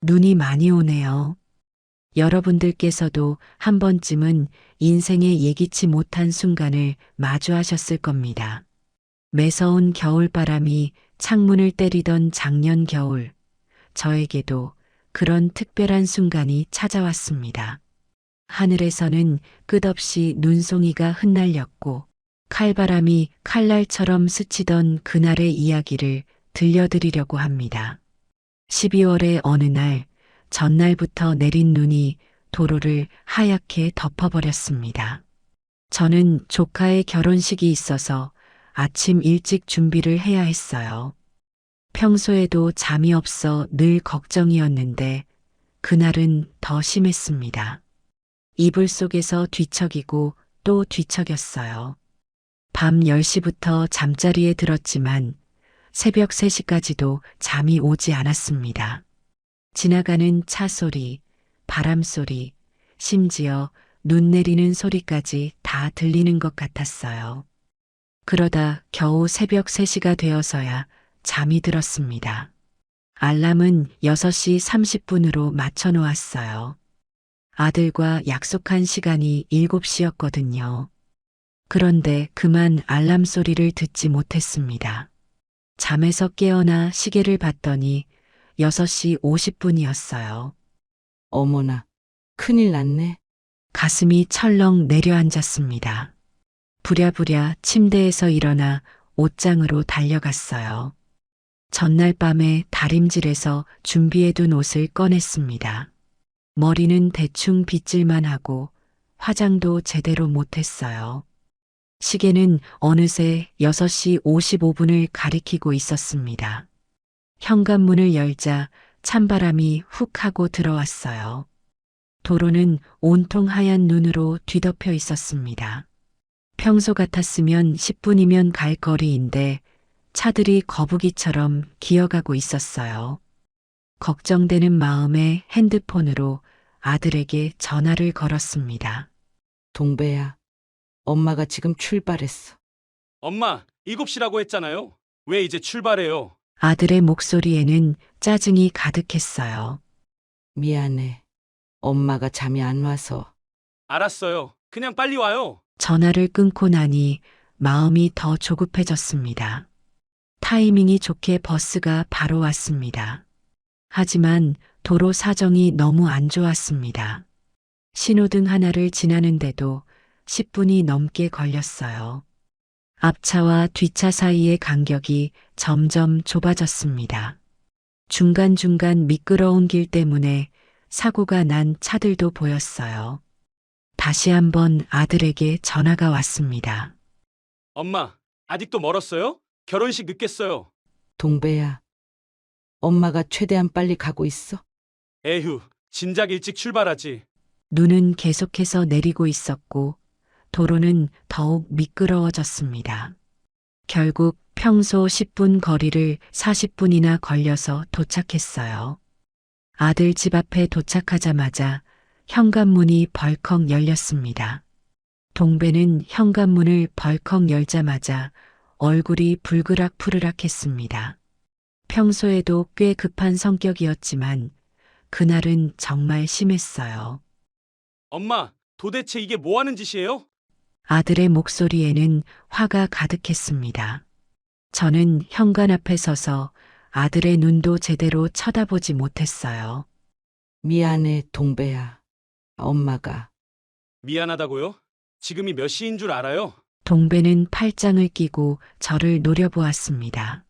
눈이 많이 오네요. 여러분들께서도 한 번쯤은 인생의 예기치 못한 순간을 마주하셨을 겁니다. 매서운 겨울바람이 창문을 때리던 작년 겨울, 저에게도 그런 특별한 순간이 찾아왔습니다. 하늘에서는 끝없이 눈송이가 흩날렸고 칼바람이 칼날처럼 스치던 그날의 이야기를 들려드리려고 합니다. 12월의 어느 날, 전날부터 내린 눈이 도로를 하얗게 덮어버렸습니다. 저는 조카의 결혼식이 있어서 아침 일찍 준비를 해야 했어요. 평소에도 잠이 없어 늘 걱정이었는데 그날은 더 심했습니다. 이불 속에서 뒤척이고 또 뒤척였어요. 밤 10시부터 잠자리에 들었지만 새벽 3시까지도 잠이 오지 않았습니다. 지나가는 차 소리, 바람 소리, 심지어 눈 내리는 소리까지 다 들리는 것 같았어요. 그러다 겨우 새벽 3시가 되어서야 잠이 들었습니다. 알람은 6시 30분으로 맞춰 놓았어요. 아들과 약속한 시간이 7시였거든요. 그런데 그만 알람 소리를 듣지 못했습니다. 잠에서 깨어나 시계를 봤더니 6시 50분이었어요. 어머나, 큰일 났네. 가슴이 철렁 내려앉았습니다. 부랴부랴 침대에서 일어나 옷장으로 달려갔어요. 전날 밤에 다림질에서 준비해둔 옷을 꺼냈습니다. 머리는 대충 빗질만 하고 화장도 제대로 못했어요. 시계는 어느새 6시 55분을 가리키고 있었습니다. 현관문을 열자 찬바람이 훅 하고 들어왔어요. 도로는 온통 하얀 눈으로 뒤덮여 있었습니다. 평소 같았으면 10분이면 갈 거리인데 차들이 거북이처럼 기어가고 있었어요. 걱정되는 마음에 핸드폰으로 아들에게 전화를 걸었습니다. 동배야, 엄마가 지금 출발했어. 엄마, 7시라고 했잖아요. 왜 이제 출발해요? 아들의 목소리에는 짜증이 가득했어요. 미안해. 엄마가 잠이 안 와서. 알았어요. 그냥 빨리 와요. 전화를 끊고 나니 마음이 더 조급해졌습니다. 타이밍이 좋게 버스가 바로 왔습니다. 하지만 도로 사정이 너무 안 좋았습니다. 신호등 하나를 지나는데도 10분이 넘게 걸렸어요. 앞차와 뒷차 사이의 간격이 점점 좁아졌습니다. 중간중간 미끄러운 길 때문에 사고가 난 차들도 보였어요. 다시 한번 아들에게 전화가 왔습니다. 엄마, 아직도 멀었어요? 결혼식 늦겠어요. 동배야, 엄마가 최대한 빨리 가고 있어. 에휴, 진작 일찍 출발하지. 눈은 계속해서 내리고 있었고 도로는 더욱 미끄러워졌습니다. 결국 평소 10분 거리를 40분이나 걸려서 도착했어요. 아들 집 앞에 도착하자마자 현관문이 벌컥 열렸습니다. 동배는 현관문을 벌컥 열자마자 얼굴이 불그락푸르락 했습니다. 평소에도 꽤 급한 성격이었지만 그날은 정말 심했어요. 엄마, 도대체 이게 뭐 하는 짓이에요? 아들의 목소리에는 화가 가득했습니다. 저는 현관 앞에 서서 아들의 눈도 제대로 쳐다보지 못했어요. 미안해, 동배야. 엄마가. 미안하다고요? 지금이 몇 시인 줄 알아요? 동배는 팔짱을 끼고 저를 노려보았습니다.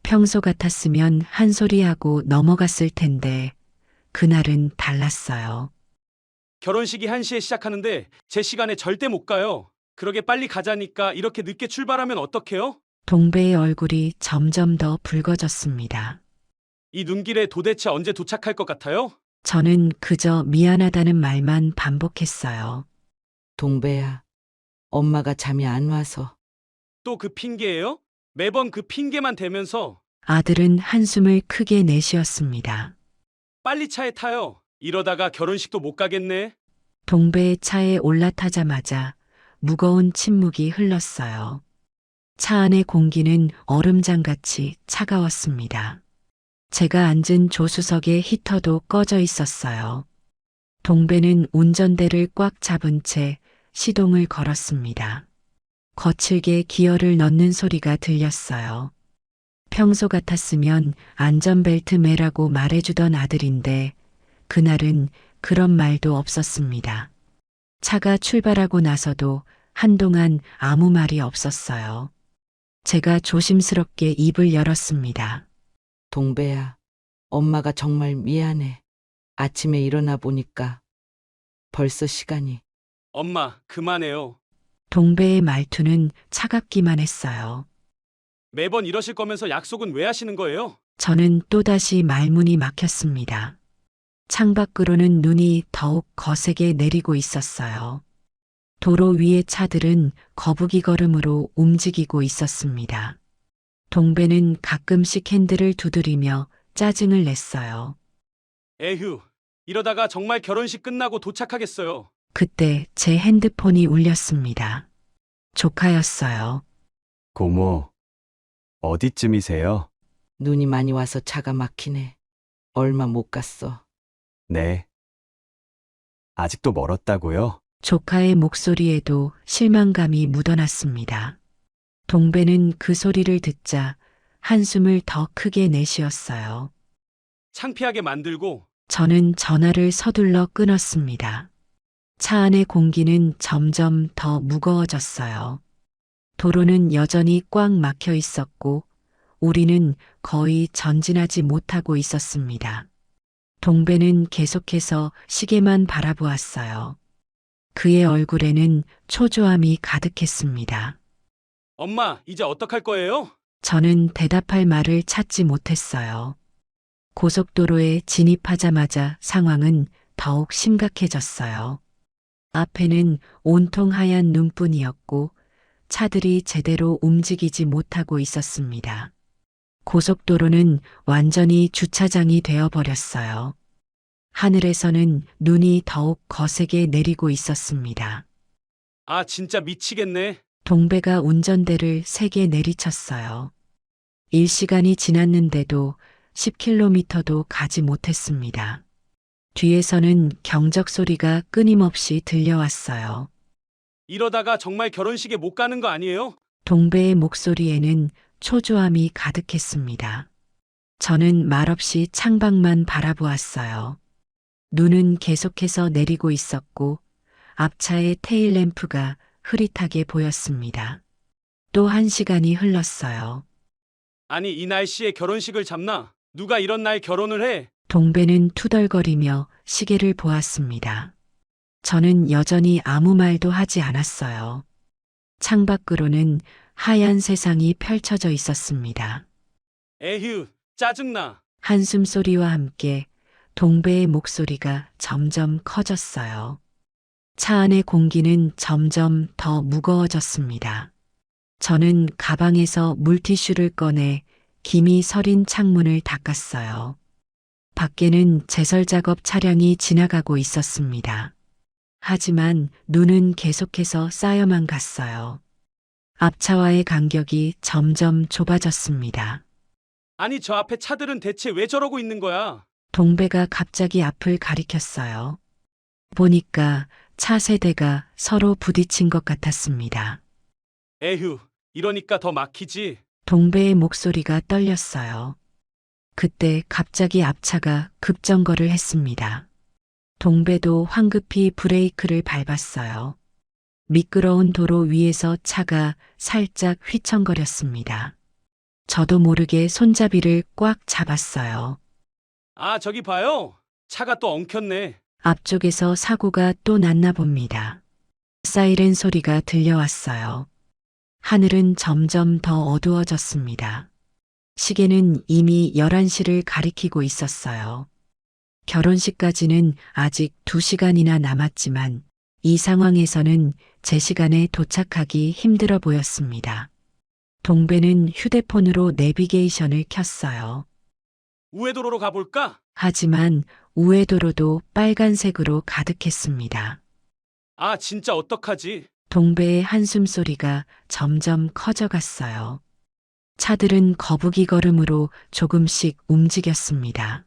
평소 같았으면 한 소리하고 넘어갔을 텐데 그날은 달랐어요. 결혼식이 1시에 시작하는데 제 시간에 절대 못 가요. 그러게 빨리 가자니까 이렇게 늦게 출발하면 어떡해요? 동배의 얼굴이 점점 더 붉어졌습니다. 이 눈길에 도대체 언제 도착할 것 같아요? 저는 그저 미안하다는 말만 반복했어요. 동배야, 엄마가 잠이 안 와서. 또 그 핑계예요? 매번 그 핑계만 대면서 아들은 한숨을 크게 내쉬었습니다. 빨리 차에 타요. 이러다가 결혼식도 못 가겠네. 동배의 차에 올라타자마자 무거운 침묵이 흘렀어요. 차 안의 공기는 얼음장같이 차가웠습니다. 제가 앉은 조수석의 히터도 꺼져 있었어요. 동배는 운전대를 꽉 잡은 채 시동을 걸었습니다. 거칠게 기어를 넣는 소리가 들렸어요. 평소 같았으면 안전벨트 매라고 말해주던 아들인데 그날은 그런 말도 없었습니다. 차가 출발하고 나서도 한동안 아무 말이 없었어요. 제가 조심스럽게 입을 열었습니다. 동배야, 엄마가 정말 미안해. 아침에 일어나 보니까 벌써 시간이. 엄마, 그만해요. 동배의 말투는 차갑기만 했어요. 매번 이러실 거면서 약속은 왜 하시는 거예요? 저는 또다시 말문이 막혔습니다. 창밖으로는 눈이 더욱 거세게 내리고 있었어요. 도로 위의 차들은 거북이 걸음으로 움직이고 있었습니다. 동배는 가끔씩 핸들을 두드리며 짜증을 냈어요. 에휴, 이러다가 정말 결혼식 끝나고 도착하겠어요. 그때 제 핸드폰이 울렸습니다. 조카였어요. 고모, 어디쯤이세요? 눈이 많이 와서 차가 막히네. 얼마 못 갔어. 네. 아직도 멀었다고요? 조카의 목소리에도 실망감이 묻어났습니다. 동배는 그 소리를 듣자 한숨을 더 크게 내쉬었어요. 창피하게 만들고 저는 전화를 서둘러 끊었습니다. 차 안의 공기는 점점 더 무거워졌어요. 도로는 여전히 꽉 막혀 있었고 우리는 거의 전진하지 못하고 있었습니다. 동배는 계속해서 시계만 바라보았어요. 그의 얼굴에는 초조함이 가득했습니다. 엄마, 이제 어떡할 거예요? 저는 대답할 말을 찾지 못했어요. 고속도로에 진입하자마자 상황은 더욱 심각해졌어요. 앞에는 온통 하얀 눈뿐이었고 차들이 제대로 움직이지 못하고 있었습니다. 고속도로는 완전히 주차장이 되어버렸어요. 하늘에서는 눈이 더욱 거세게 내리고 있었습니다. 아, 진짜 미치겠네. 동배가 운전대를 세게 내리쳤어요. 1시간이 지났는데도 10km도 가지 못했습니다. 뒤에서는 경적 소리가 끊임없이 들려왔어요. 이러다가 정말 결혼식에 못 가는 거 아니에요? 동배의 목소리에는 초조함이 가득했습니다. 저는 말없이 창밖만 바라보았어요. 눈은 계속해서 내리고 있었고 앞차의 테일램프가 흐릿하게 보였습니다. 또 1시간이 흘렀어요. 아니, 이 날씨에 결혼식을 잡나? 누가 이런 날 결혼을 해? 동배는 투덜거리며 시계를 보았습니다. 저는 여전히 아무 말도 하지 않았어요. 창밖으로는 하얀 세상이 펼쳐져 있었습니다. 에휴, 짜증나. 한숨 소리와 함께 동배의 목소리가 점점 커졌어요. 차 안의 공기는 점점 더 무거워졌습니다. 저는 가방에서 물티슈를 꺼내 김이 서린 창문을 닦았어요. 밖에는 제설 작업 차량이 지나가고 있었습니다. 하지만 눈은 계속해서 쌓여만 갔어요. 앞차와의 간격이 점점 좁아졌습니다. 아니, 저 앞에 차들은 대체 왜 저러고 있는 거야? 동배가 갑자기 앞을 가리켰어요. 보니까 차 세 대가 서로 부딪힌 것 같았습니다. 에휴, 이러니까 더 막히지. 동배의 목소리가 떨렸어요. 그때 갑자기 앞차가 급정거를 했습니다. 동배도 황급히 브레이크를 밟았어요. 미끄러운 도로 위에서 차가 살짝 휘청거렸습니다. 저도 모르게 손잡이를 꽉 잡았어요. 아, 저기 봐요. 차가 또 엉켰네. 앞쪽에서 사고가 또 났나 봅니다. 사이렌 소리가 들려왔어요. 하늘은 점점 더 어두워졌습니다. 시계는 이미 11시를 가리키고 있었어요. 결혼식까지는 아직 2시간이나 남았지만 이 상황에서는 제 시간에 도착하기 힘들어 보였습니다. 동배는 휴대폰으로 내비게이션을 켰어요. 우회도로로 가볼까? 하지만 우회도로도 빨간색으로 가득했습니다. 아, 진짜 어떡하지? 동배의 한숨 소리가 점점 커져갔어요. 차들은 거북이 걸음으로 조금씩 움직였습니다.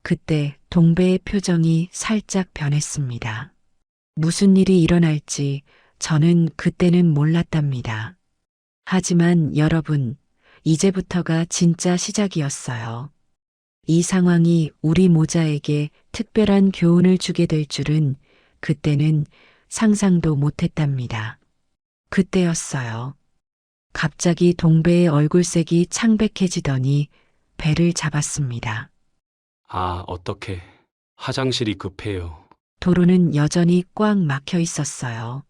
그때 동배의 표정이 살짝 변했습니다. 무슨 일이 일어날지 저는 그때는 몰랐답니다. 하지만 여러분, 이제부터가 진짜 시작이었어요. 이 상황이 우리 모자에게 특별한 교훈을 주게 될 줄은 그때는 상상도 못했답니다. 그때였어요. 갑자기 동배의 얼굴색이 창백해지더니 배를 잡았습니다. 아, 어떡해. 화장실이 급해요. 도로는 여전히 꽉 막혀 있었어요.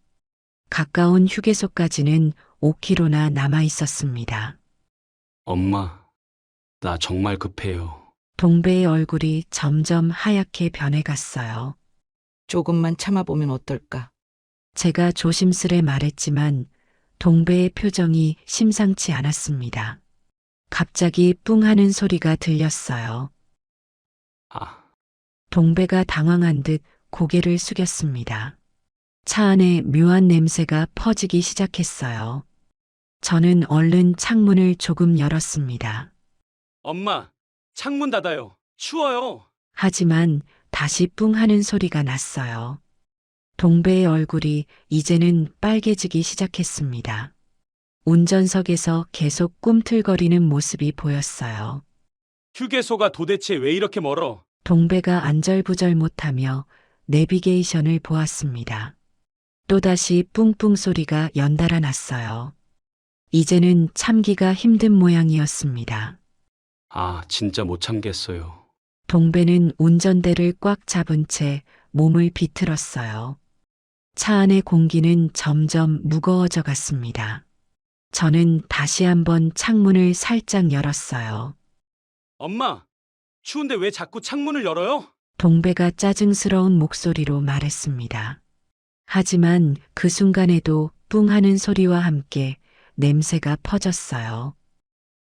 가까운 휴게소까지는 5km나 남아 있었습니다. 엄마, 나 정말 급해요. 동배의 얼굴이 점점 하얗게 변해갔어요. 조금만 참아보면 어떨까? 제가 조심스레 말했지만 동배의 표정이 심상치 않았습니다. 갑자기 뿡 하는 소리가 들렸어요. 아, 동배가 당황한 듯 고개를 숙였습니다. 차 안에 묘한 냄새가 퍼지기 시작했어요. 저는 얼른 창문을 조금 열었습니다. 엄마, 창문 닫아요. 추워요. 하지만 다시 뿡 하는 소리가 났어요. 동배의 얼굴이 이제는 빨개지기 시작했습니다. 운전석에서 계속 꿈틀거리는 모습이 보였어요. 휴게소가 도대체 왜 이렇게 멀어? 동배가 안절부절 못하며 내비게이션을 보았습니다. 또다시 뿡뿡 소리가 연달아 났어요. 이제는 참기가 힘든 모양이었습니다. 아, 진짜 못 참겠어요. 동배는 운전대를 꽉 잡은 채 몸을 비틀었어요. 차 안의 공기는 점점 무거워져 갔습니다. 저는 다시 한번 창문을 살짝 열었어요. 엄마, 추운데 왜 자꾸 창문을 열어요? 동배가 짜증스러운 목소리로 말했습니다. 하지만 그 순간에도 뿡 하는 소리와 함께 냄새가 퍼졌어요.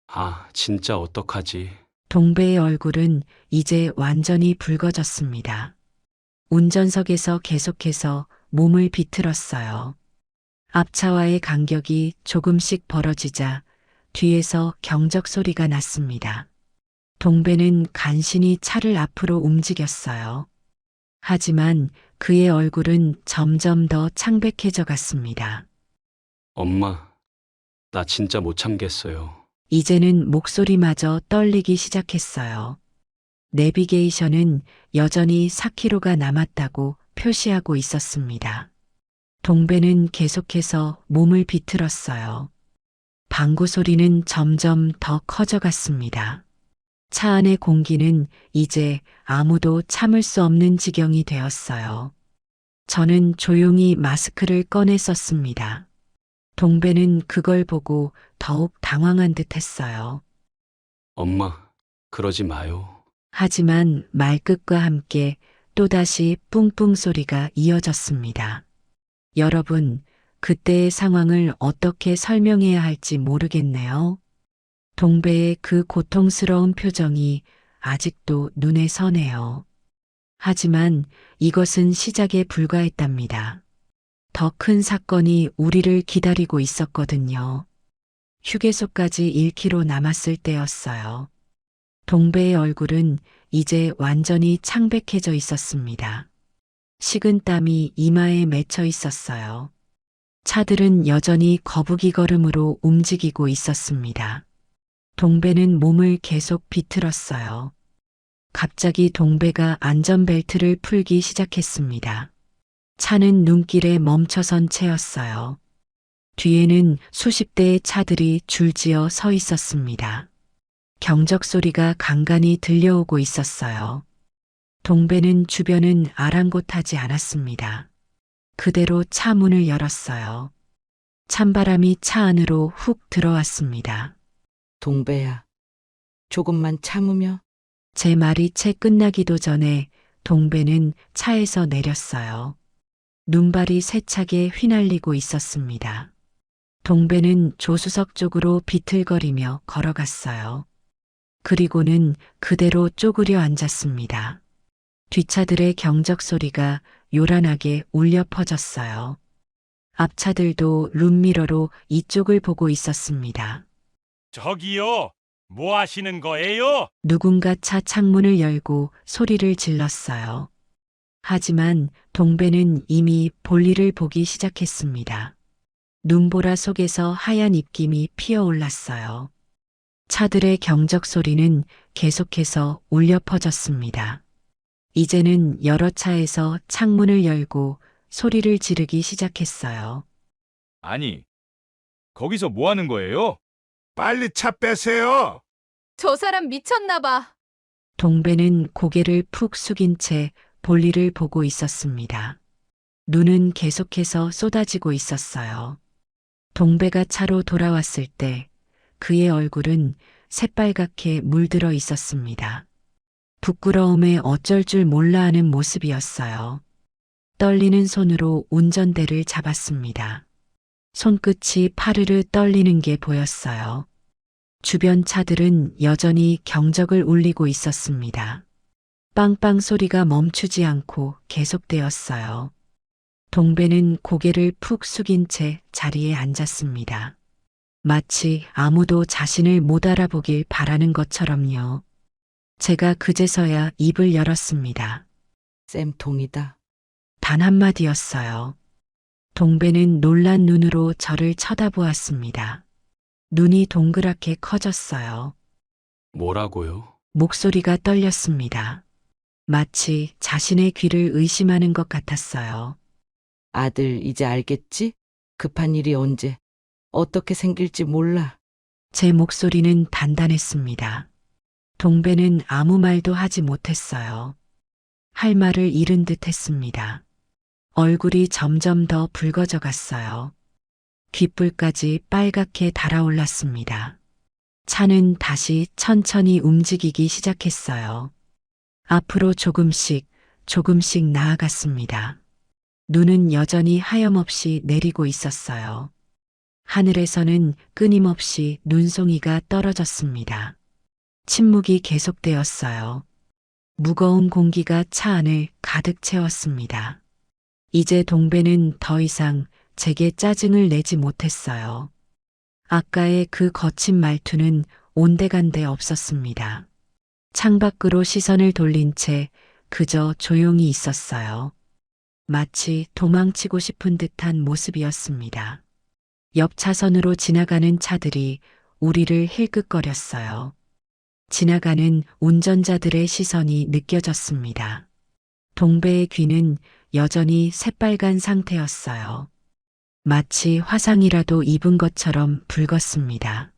아, 진짜 어떡하지? 동배의 얼굴은 이제 완전히 붉어졌습니다. 운전석에서 계속해서 몸을 비틀었어요. 앞차와의 간격이 조금씩 벌어지자 뒤에서 경적 소리가 났습니다. 동배는 간신히 차를 앞으로 움직였어요. 하지만 그의 얼굴은 점점 더 창백해져 갔습니다. 엄마, 나 진짜 못 참겠어요. 이제는 목소리마저 떨리기 시작했어요. 내비게이션은 여전히 4km가 남았다고 표시하고 있었습니다. 동배는 계속해서 몸을 비틀었어요. 방구 소리는 점점 더 커져갔습니다. 차 안의 공기는 이제 아무도 참을 수 없는 지경이 되었어요. 저는 조용히 마스크를 꺼내 썼습니다. 동배는 그걸 보고 더욱 당황한 듯 했어요. 엄마, 그러지 마요. 하지만 말끝과 함께 또다시 뿡뿡 소리가 이어졌습니다. 여러분, 그때의 상황을 어떻게 설명해야 할지 모르겠네요. 동배의 그 고통스러운 표정이 아직도 눈에 서네요. 하지만 이것은 시작에 불과했답니다. 더 큰 사건이 우리를 기다리고 있었거든요. 휴게소까지 1km 남았을 때였어요. 동배의 얼굴은 이제 완전히 창백해져 있었습니다. 식은 땀이 이마에 맺혀 있었어요. 차들은 여전히 거북이 걸음으로 움직이고 있었습니다. 동배는 몸을 계속 비틀었어요. 갑자기 동배가 안전벨트를 풀기 시작했습니다. 차는 눈길에 멈춰선 채였어요. 뒤에는 수십 대의 차들이 줄지어 서 있었습니다. 경적 소리가 간간히 들려오고 있었어요. 동배는 주변은 아랑곳하지 않았습니다. 그대로 차 문을 열었어요. 찬바람이 차 안으로 훅 들어왔습니다. 동배야, 조금만 참으며. 제 말이 채 끝나기도 전에 동배는 차에서 내렸어요. 눈발이 세차게 휘날리고 있었습니다. 동배는 조수석 쪽으로 비틀거리며 걸어갔어요. 그리고는 그대로 쪼그려 앉았습니다. 뒷차들의 경적 소리가 요란하게 울려 퍼졌어요. 앞차들도 룸미러로 이쪽을 보고 있었습니다. 저기요, 뭐 하시는 거예요? 누군가 차 창문을 열고 소리를 질렀어요. 하지만 동배는 이미 볼일을 보기 시작했습니다. 눈보라 속에서 하얀 입김이 피어올랐어요. 차들의 경적 소리는 계속해서 울려 퍼졌습니다. 이제는 여러 차에서 창문을 열고 소리를 지르기 시작했어요. 아니, 거기서 뭐 하는 거예요? 빨리 차 빼세요. 저 사람 미쳤나 봐. 동배는 고개를 푹 숙인 채 볼일을 보고 있었습니다. 눈은 계속해서 쏟아지고 있었어요. 동배가 차로 돌아왔을 때 그의 얼굴은 새빨갛게 물들어 있었습니다. 부끄러움에 어쩔 줄 몰라 하는 모습이었어요. 떨리는 손으로 운전대를 잡았습니다. 손끝이 파르르 떨리는 게 보였어요. 주변 차들은 여전히 경적을 울리고 있었습니다. 빵빵 소리가 멈추지 않고 계속되었어요. 동배는 고개를 푹 숙인 채 자리에 앉았습니다. 마치 아무도 자신을 못 알아보길 바라는 것처럼요. 제가 그제서야 입을 열었습니다. 쌤통이다. 단 한마디였어요. 동배는 놀란 눈으로 저를 쳐다보았습니다. 눈이 동그랗게 커졌어요. 뭐라고요? 목소리가 떨렸습니다. 마치 자신의 귀를 의심하는 것 같았어요. 아들 이제 알겠지? 급한 일이 언제, 어떻게 생길지 몰라. 제 목소리는 단단했습니다. 동배는 아무 말도 하지 못했어요. 할 말을 잃은 듯 했습니다. 얼굴이 점점 더 붉어져 갔어요. 귓불까지 빨갛게 달아올랐습니다. 차는 다시 천천히 움직이기 시작했어요. 앞으로 조금씩 나아갔습니다. 눈은 여전히 하염없이 내리고 있었어요. 하늘에서는 끊임없이 눈송이가 떨어졌습니다. 침묵이 계속되었어요. 무거운 공기가 차 안을 가득 채웠습니다. 이제 동배는 더 이상 제게 짜증을 내지 못했어요. 아까의 그 거친 말투는 온데간데 없었습니다. 창밖으로 시선을 돌린 채 그저 조용히 있었어요. 마치 도망치고 싶은 듯한 모습이었습니다. 옆 차선으로 지나가는 차들이 우리를 힐끗거렸어요. 지나가는 운전자들의 시선이 느껴졌습니다. 동배의 귀는 여전히 새빨간 상태였어요. 마치 화상이라도 입은 것처럼 붉었습니다.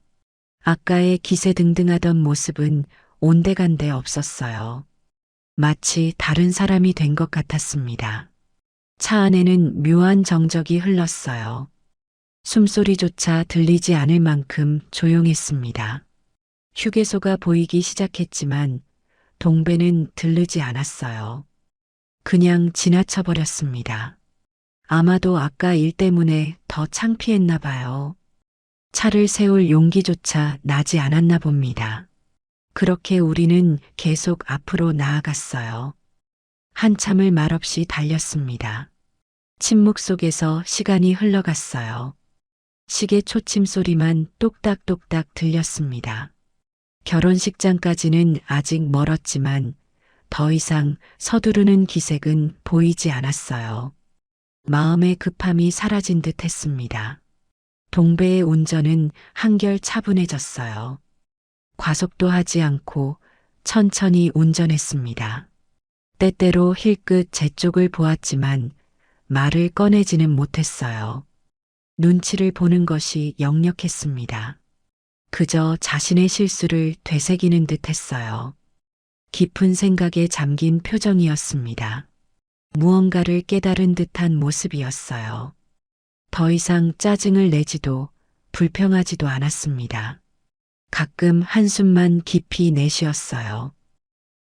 아까의 기세등등하던 모습은 온데간데 없었어요. 마치 다른 사람이 된 것 같았습니다. 차 안에는 묘한 정적이 흘렀어요. 숨소리조차 들리지 않을 만큼 조용했습니다. 휴게소가 보이기 시작했지만 동배는 들르지 않았어요. 그냥 지나쳐 버렸습니다. 아마도 아까 일 때문에 더 창피했나 봐요. 차를 세울 용기조차 나지 않았나 봅니다. 그렇게 우리는 계속 앞으로 나아갔어요. 한참을 말없이 달렸습니다. 침묵 속에서 시간이 흘러갔어요. 시계 초침 소리만 똑딱똑딱 들렸습니다. 결혼식장까지는 아직 멀었지만 더 이상 서두르는 기색은 보이지 않았어요. 마음의 급함이 사라진 듯 했습니다. 동배의 운전은 한결 차분해졌어요. 과속도 하지 않고 천천히 운전했습니다. 때때로 힐끗 제 쪽을 보았지만 말을 꺼내지는 못했어요. 눈치를 보는 것이 역력했습니다. 그저 자신의 실수를 되새기는 듯 했어요. 깊은 생각에 잠긴 표정이었습니다. 무언가를 깨달은 듯한 모습이었어요. 더 이상 짜증을 내지도 불평하지도 않았습니다. 가끔 한숨만 깊이 내쉬었어요.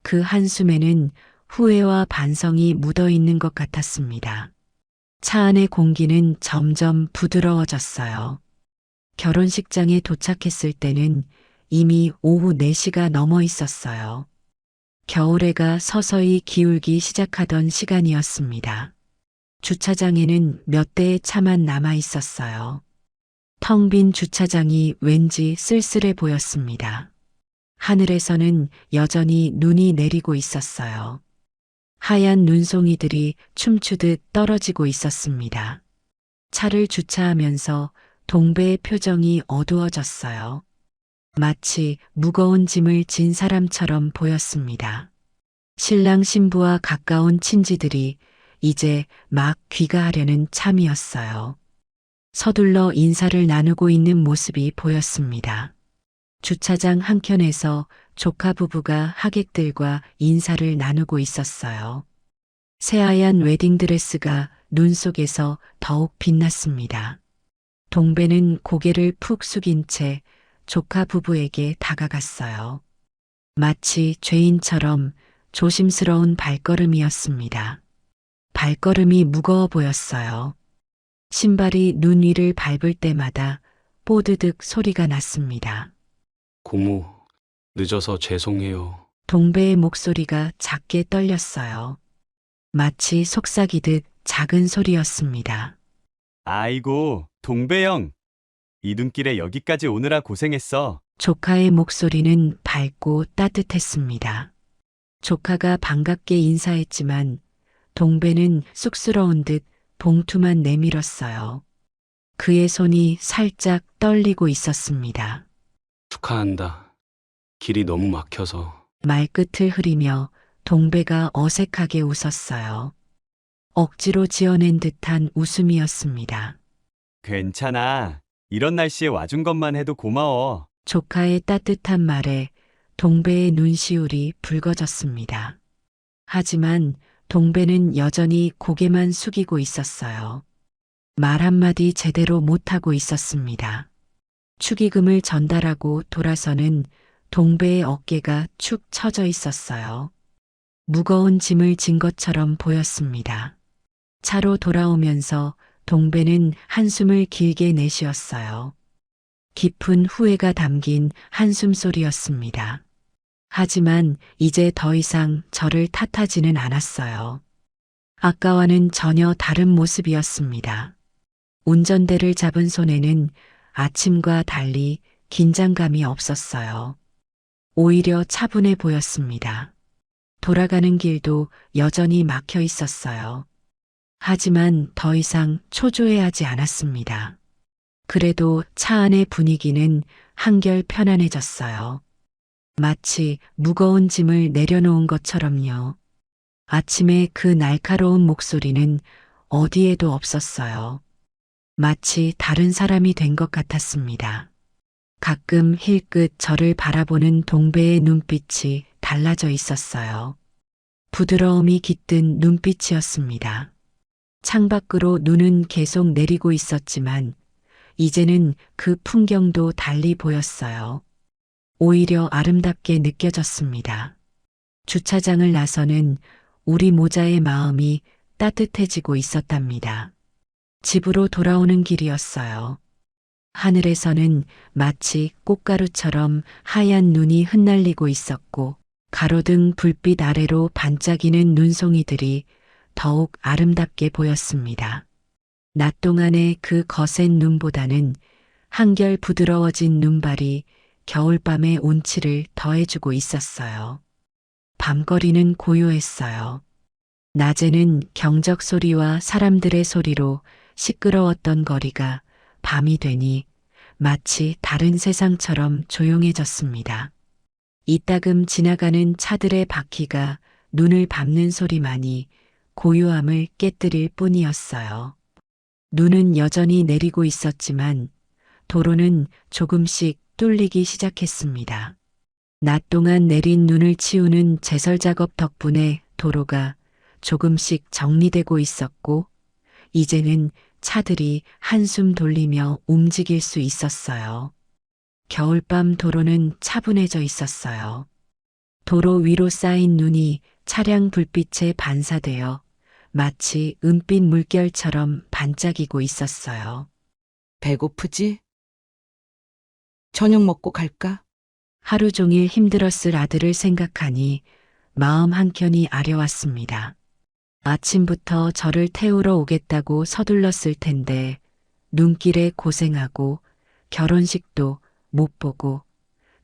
그 한숨에는 후회와 반성이 묻어 있는 것 같았습니다. 차 안의 공기는 점점 부드러워졌어요. 결혼식장에 도착했을 때는 이미 오후 4시가 넘어 있었어요. 겨울해가 서서히 기울기 시작하던 시간이었습니다. 주차장에는 몇 대의 차만 남아 있었어요. 텅 빈 주차장이 왠지 쓸쓸해 보였습니다. 하늘에서는 여전히 눈이 내리고 있었어요. 하얀 눈송이들이 춤추듯 떨어지고 있었습니다. 차를 주차하면서 동배의 표정이 어두워졌어요. 마치 무거운 짐을 진 사람처럼 보였습니다. 신랑 신부와 가까운 친지들이 이제 막 귀가하려는 참이었어요. 서둘러 인사를 나누고 있는 모습이 보였습니다. 주차장 한켠에서 조카 부부가 하객들과 인사를 나누고 있었어요. 새하얀 웨딩드레스가 눈 속에서 더욱 빛났습니다. 동배는 고개를 푹 숙인 채 조카 부부에게 다가갔어요. 마치 죄인처럼 조심스러운 발걸음이었습니다. 발걸음이 무거워 보였어요. 신발이 눈 위를 밟을 때마다 뽀드득 소리가 났습니다. 고모, 늦어서 죄송해요. 동배의 목소리가 작게 떨렸어요. 마치 속삭이듯 작은 소리였습니다. 아이고, 동배형. 이 눈길에 여기까지 오느라 고생했어. 조카의 목소리는 밝고 따뜻했습니다. 조카가 반갑게 인사했지만 동배는 쑥스러운 듯 봉투만 내밀었어요. 그의 손이 살짝 떨리고 있었습니다. 축하한다. 길이 너무 막혀서. 말끝을 흐리며 동배가 어색하게 웃었어요. 억지로 지어낸 듯한 웃음이었습니다. 괜찮아. 이런 날씨에 와준 것만 해도 고마워. 조카의 따뜻한 말에 동배의 눈시울이 붉어졌습니다. 하지만 동배는 여전히 고개만 숙이고 있었어요. 말 한마디 제대로 못하고 있었습니다. 축의금을 전달하고 돌아서는 동배의 어깨가 축 처져 있었어요. 무거운 짐을 진 것처럼 보였습니다. 차로 돌아오면서 동배는 한숨을 길게 내쉬었어요. 깊은 후회가 담긴 한숨 소리였습니다. 하지만 이제 더 이상 저를 탓하지는 않았어요. 아까와는 전혀 다른 모습이었습니다. 운전대를 잡은 손에는 아침과 달리 긴장감이 없었어요. 오히려 차분해 보였습니다. 돌아가는 길도 여전히 막혀 있었어요. 하지만 더 이상 초조해하지 않았습니다. 그래도 차 안의 분위기는 한결 편안해졌어요. 마치 무거운 짐을 내려놓은 것처럼요. 아침에 그 날카로운 목소리는 어디에도 없었어요. 마치 다른 사람이 된 것 같았습니다. 가끔 힐끗 저를 바라보는 동배의 눈빛이 달라져 있었어요. 부드러움이 깃든 눈빛이었습니다. 창밖으로 눈은 계속 내리고 있었지만 이제는 그 풍경도 달리 보였어요. 오히려 아름답게 느껴졌습니다. 주차장을 나서는 우리 모자의 마음이 따뜻해지고 있었답니다. 집으로 돌아오는 길이었어요. 하늘에서는 마치 꽃가루처럼 하얀 눈이 흩날리고 있었고 가로등 불빛 아래로 반짝이는 눈송이들이 더욱 아름답게 보였습니다. 낮 동안의 그 거센 눈보다는 한결 부드러워진 눈발이 겨울밤의 온치를 더해주고 있었어요. 밤거리는 고요했어요. 낮에는 경적 소리와 사람들의 소리로 시끄러웠던 거리가 밤이 되니 마치 다른 세상처럼 조용해졌습니다. 이따금 지나가는 차들의 바퀴가 눈을 밟는 소리만이 고요함을 깨뜨릴 뿐이었어요. 눈은 여전히 내리고 있었지만 도로는 조금씩 뚫리기 시작했습니다. 낮 동안 내린 눈을 치우는 제설 작업 덕분에 도로가 조금씩 정리되고 있었고 이제는 차들이 한숨 돌리며 움직일 수 있었어요. 겨울밤 도로는 차분해져 있었어요. 도로 위로 쌓인 눈이 차량 불빛에 반사되어 마치 은빛 물결처럼 반짝이고 있었어요. 배고프지? 저녁 먹고 갈까? 하루 종일 힘들었을 아들을 생각하니 마음 한켠이 아려왔습니다. 아침부터 저를 태우러 오겠다고 서둘렀을 텐데 눈길에 고생하고 결혼식도 못 보고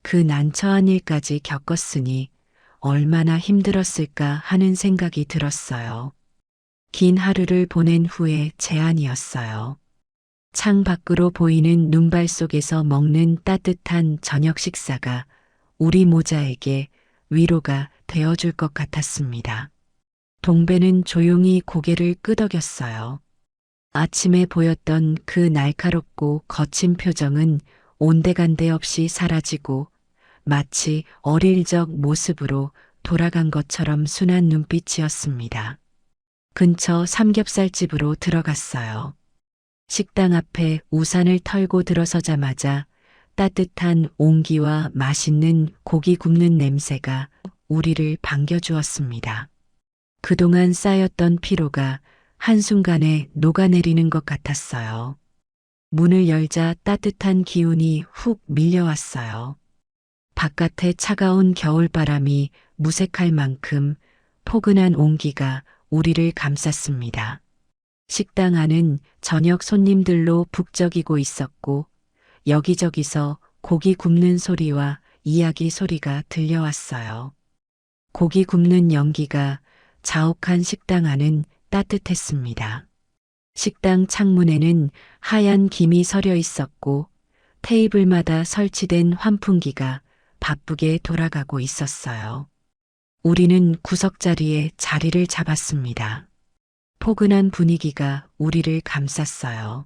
그 난처한 일까지 겪었으니 얼마나 힘들었을까 하는 생각이 들었어요. 긴 하루를 보낸 후에 제안이었어요. 창 밖으로 보이는 눈발 속에서 먹는 따뜻한 저녁 식사가 우리 모자에게 위로가 되어줄 것 같았습니다. 동배는 조용히 고개를 끄덕였어요. 아침에 보였던 그 날카롭고 거친 표정은 온데간데 없이 사라지고 마치 어릴 적 모습으로 돌아간 것처럼 순한 눈빛이었습니다. 근처 삼겹살집으로 들어갔어요. 식당 앞에 우산을 털고 들어서자마자 따뜻한 온기와 맛있는 고기 굽는 냄새가 우리를 반겨주었습니다. 그동안 쌓였던 피로가 한순간에 녹아내리는 것 같았어요. 문을 열자 따뜻한 기운이 훅 밀려왔어요. 바깥에 차가운 겨울바람이 무색할 만큼 포근한 온기가 우리를 감쌌습니다. 식당 안은 저녁 손님들로 북적이고 있었고 여기저기서 고기 굽는 소리와 이야기 소리가 들려왔어요. 고기 굽는 연기가 자욱한 식당 안은 따뜻했습니다. 식당 창문에는 하얀 김이 서려 있었고 테이블마다 설치된 환풍기가 바쁘게 돌아가고 있었어요. 우리는 구석자리에 자리를 잡았습니다. 포근한 분위기가 우리를 감쌌어요.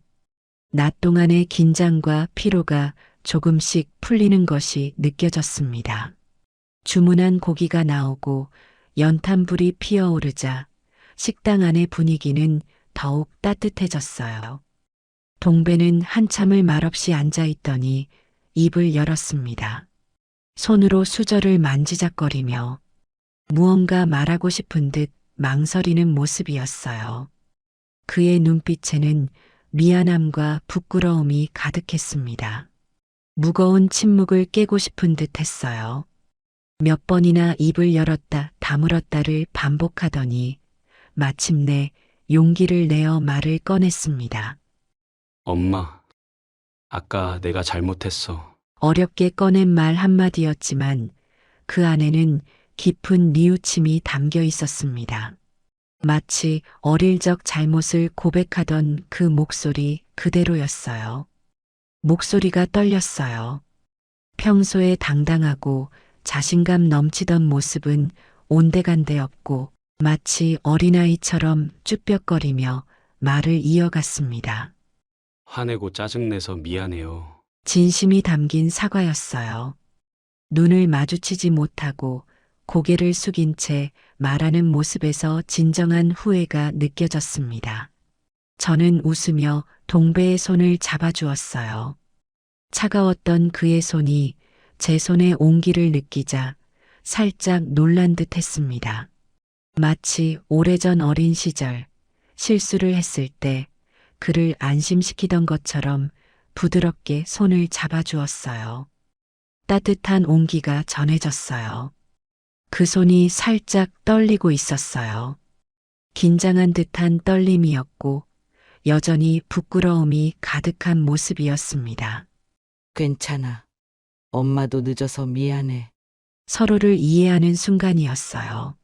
낮 동안의 긴장과 피로가 조금씩 풀리는 것이 느껴졌습니다. 주문한 고기가 나오고 연탄불이 피어오르자 식당 안의 분위기는 더욱 따뜻해졌어요. 동배는 한참을 말없이 앉아있더니 입을 열었습니다. 손으로 수저를 만지작거리며 무언가 말하고 싶은 듯 망설이는 모습이었어요. 그의 눈빛에는 미안함과 부끄러움이 가득했습니다. 무거운 침묵을 깨고 싶은 듯 했어요. 몇 번이나 입을 열었다 다물었다를 반복하더니 마침내 용기를 내어 말을 꺼냈습니다. 엄마, 아까 내가 잘못했어. 어렵게 꺼낸 말 한마디였지만 그 안에는 깊은 뉘우침이 담겨 있었습니다. 마치 어릴 적 잘못을 고백하던 그 목소리 그대로였어요. 목소리가 떨렸어요. 평소에 당당하고 자신감 넘치던 모습은 온데간데 없고 마치 어린아이처럼 쭈뼛거리며 말을 이어갔습니다. 화내고 짜증내서 미안해요. 진심이 담긴 사과였어요. 눈을 마주치지 못하고 고개를 숙인 채 말하는 모습에서 진정한 후회가 느껴졌습니다. 저는 웃으며 동배의 손을 잡아주었어요. 차가웠던 그의 손이 제 손의 온기를 느끼자 살짝 놀란 듯 했습니다. 마치 오래전 어린 시절 실수를 했을 때 그를 안심시키던 것처럼 부드럽게 손을 잡아주었어요. 따뜻한 온기가 전해졌어요. 그 손이 살짝 떨리고 있었어요. 긴장한 듯한 떨림이었고 여전히 부끄러움이 가득한 모습이었습니다. 괜찮아. 엄마도 늦어서 미안해. 서로를 이해하는 순간이었어요.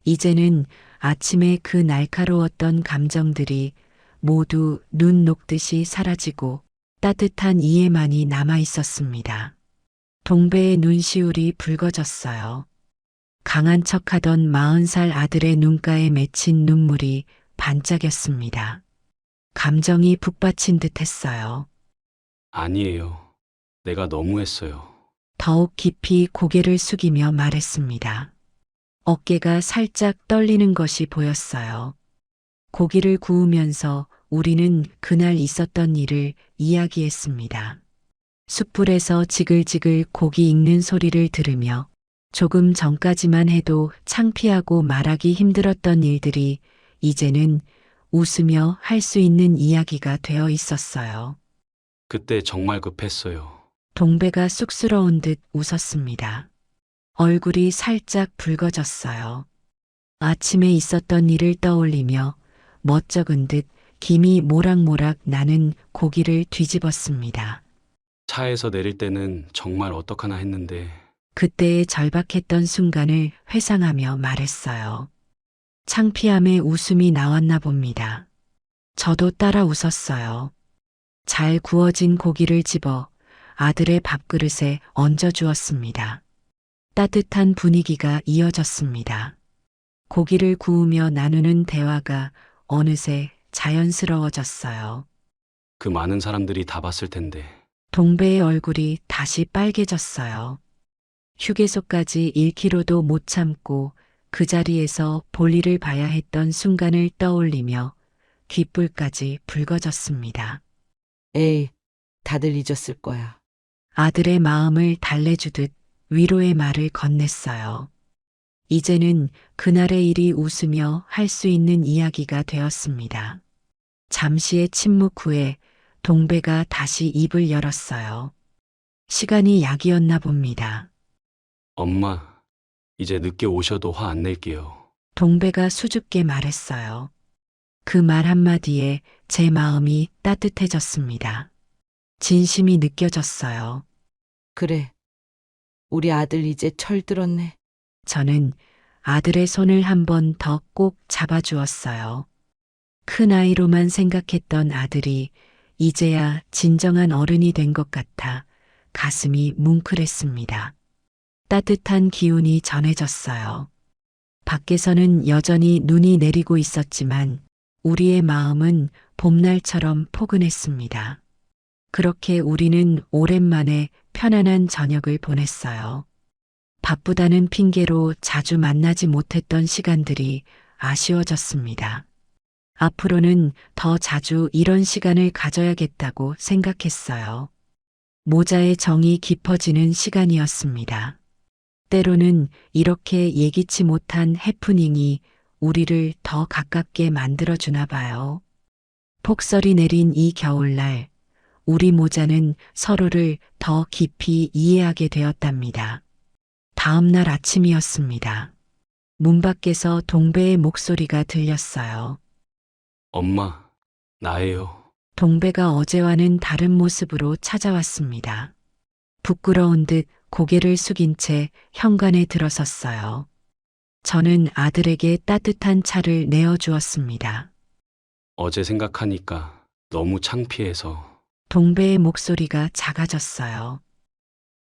이제는 아침에 그 날카로웠던 감정들이 모두 눈 녹듯이 사라지고 따뜻한 이해만이 남아 있었습니다. 동배의 눈시울이 붉어졌어요. 강한 척하던 40살 아들의 눈가에 맺힌 눈물이 반짝였습니다. 감정이 북받친 듯 했어요. 아니에요. 내가 너무했어요. 더욱 깊이 고개를 숙이며 말했습니다. 어깨가 살짝 떨리는 것이 보였어요. 고기를 구우면서 우리는 그날 있었던 일을 이야기했습니다. 숯불에서 지글지글 고기 익는 소리를 들으며 조금 전까지만 해도 창피하고 말하기 힘들었던 일들이 이제는 웃으며 할 수 있는 이야기가 되어 있었어요. 그때 정말 급했어요. 동배가 쑥스러운 듯 웃었습니다. 얼굴이 살짝 붉어졌어요. 아침에 있었던 일을 떠올리며 멋쩍은 듯 김이 모락모락 나는 고기를 뒤집었습니다. 차에서 내릴 때는 정말 어떡하나 했는데 그때의 절박했던 순간을 회상하며 말했어요. 창피함에 웃음이 나왔나 봅니다. 저도 따라 웃었어요. 잘 구워진 고기를 집어 아들의 밥그릇에 얹어 주었습니다. 따뜻한 분위기가 이어졌습니다. 고기를 구우며 나누는 대화가 어느새 자연스러워졌어요. 그 많은 사람들이 다 봤을 텐데 동배의 얼굴이 다시 빨개졌어요. 휴게소까지 1km도 못 참고 그 자리에서 볼일을 봐야 했던 순간을 떠올리며 귓불까지 붉어졌습니다. 에이, 다들 잊었을 거야. 아들의 마음을 달래주듯 위로의 말을 건넸어요. 이제는 그날의 일이 웃으며 할 수 있는 이야기가 되었습니다. 잠시의 침묵 후에 동배가 다시 입을 열었어요. 시간이 약이었나 봅니다. 엄마, 이제 늦게 오셔도 화 안 낼게요. 동배가 수줍게 말했어요. 그 말 한마디에 제 마음이 따뜻해졌습니다. 진심이 느껴졌어요. 그래. 우리 아들 이제 철들었네. 저는 아들의 손을 한 번 더 꼭 잡아주었어요. 큰 아이로만 생각했던 아들이 이제야 진정한 어른이 된 것 같아 가슴이 뭉클했습니다. 따뜻한 기운이 전해졌어요. 밖에서는 여전히 눈이 내리고 있었지만 우리의 마음은 봄날처럼 포근했습니다. 그렇게 우리는 오랜만에 편안한 저녁을 보냈어요. 바쁘다는 핑계로 자주 만나지 못했던 시간들이 아쉬워졌습니다. 앞으로는 더 자주 이런 시간을 가져야겠다고 생각했어요. 모자의 정이 깊어지는 시간이었습니다. 때로는 이렇게 예기치 못한 해프닝이 우리를 더 가깝게 만들어주나 봐요. 폭설이 내린 이 겨울날, 우리 모자는 서로를 더 깊이 이해하게 되었답니다. 다음 날 아침이었습니다. 문 밖에서 동배의 목소리가 들렸어요. 엄마, 나예요. 동배가 어제와는 다른 모습으로 찾아왔습니다. 부끄러운 듯 고개를 숙인 채 현관에 들어섰어요. 저는 아들에게 따뜻한 차를 내어주었습니다. 어제 생각하니까 너무 창피해서 동배의 목소리가 작아졌어요.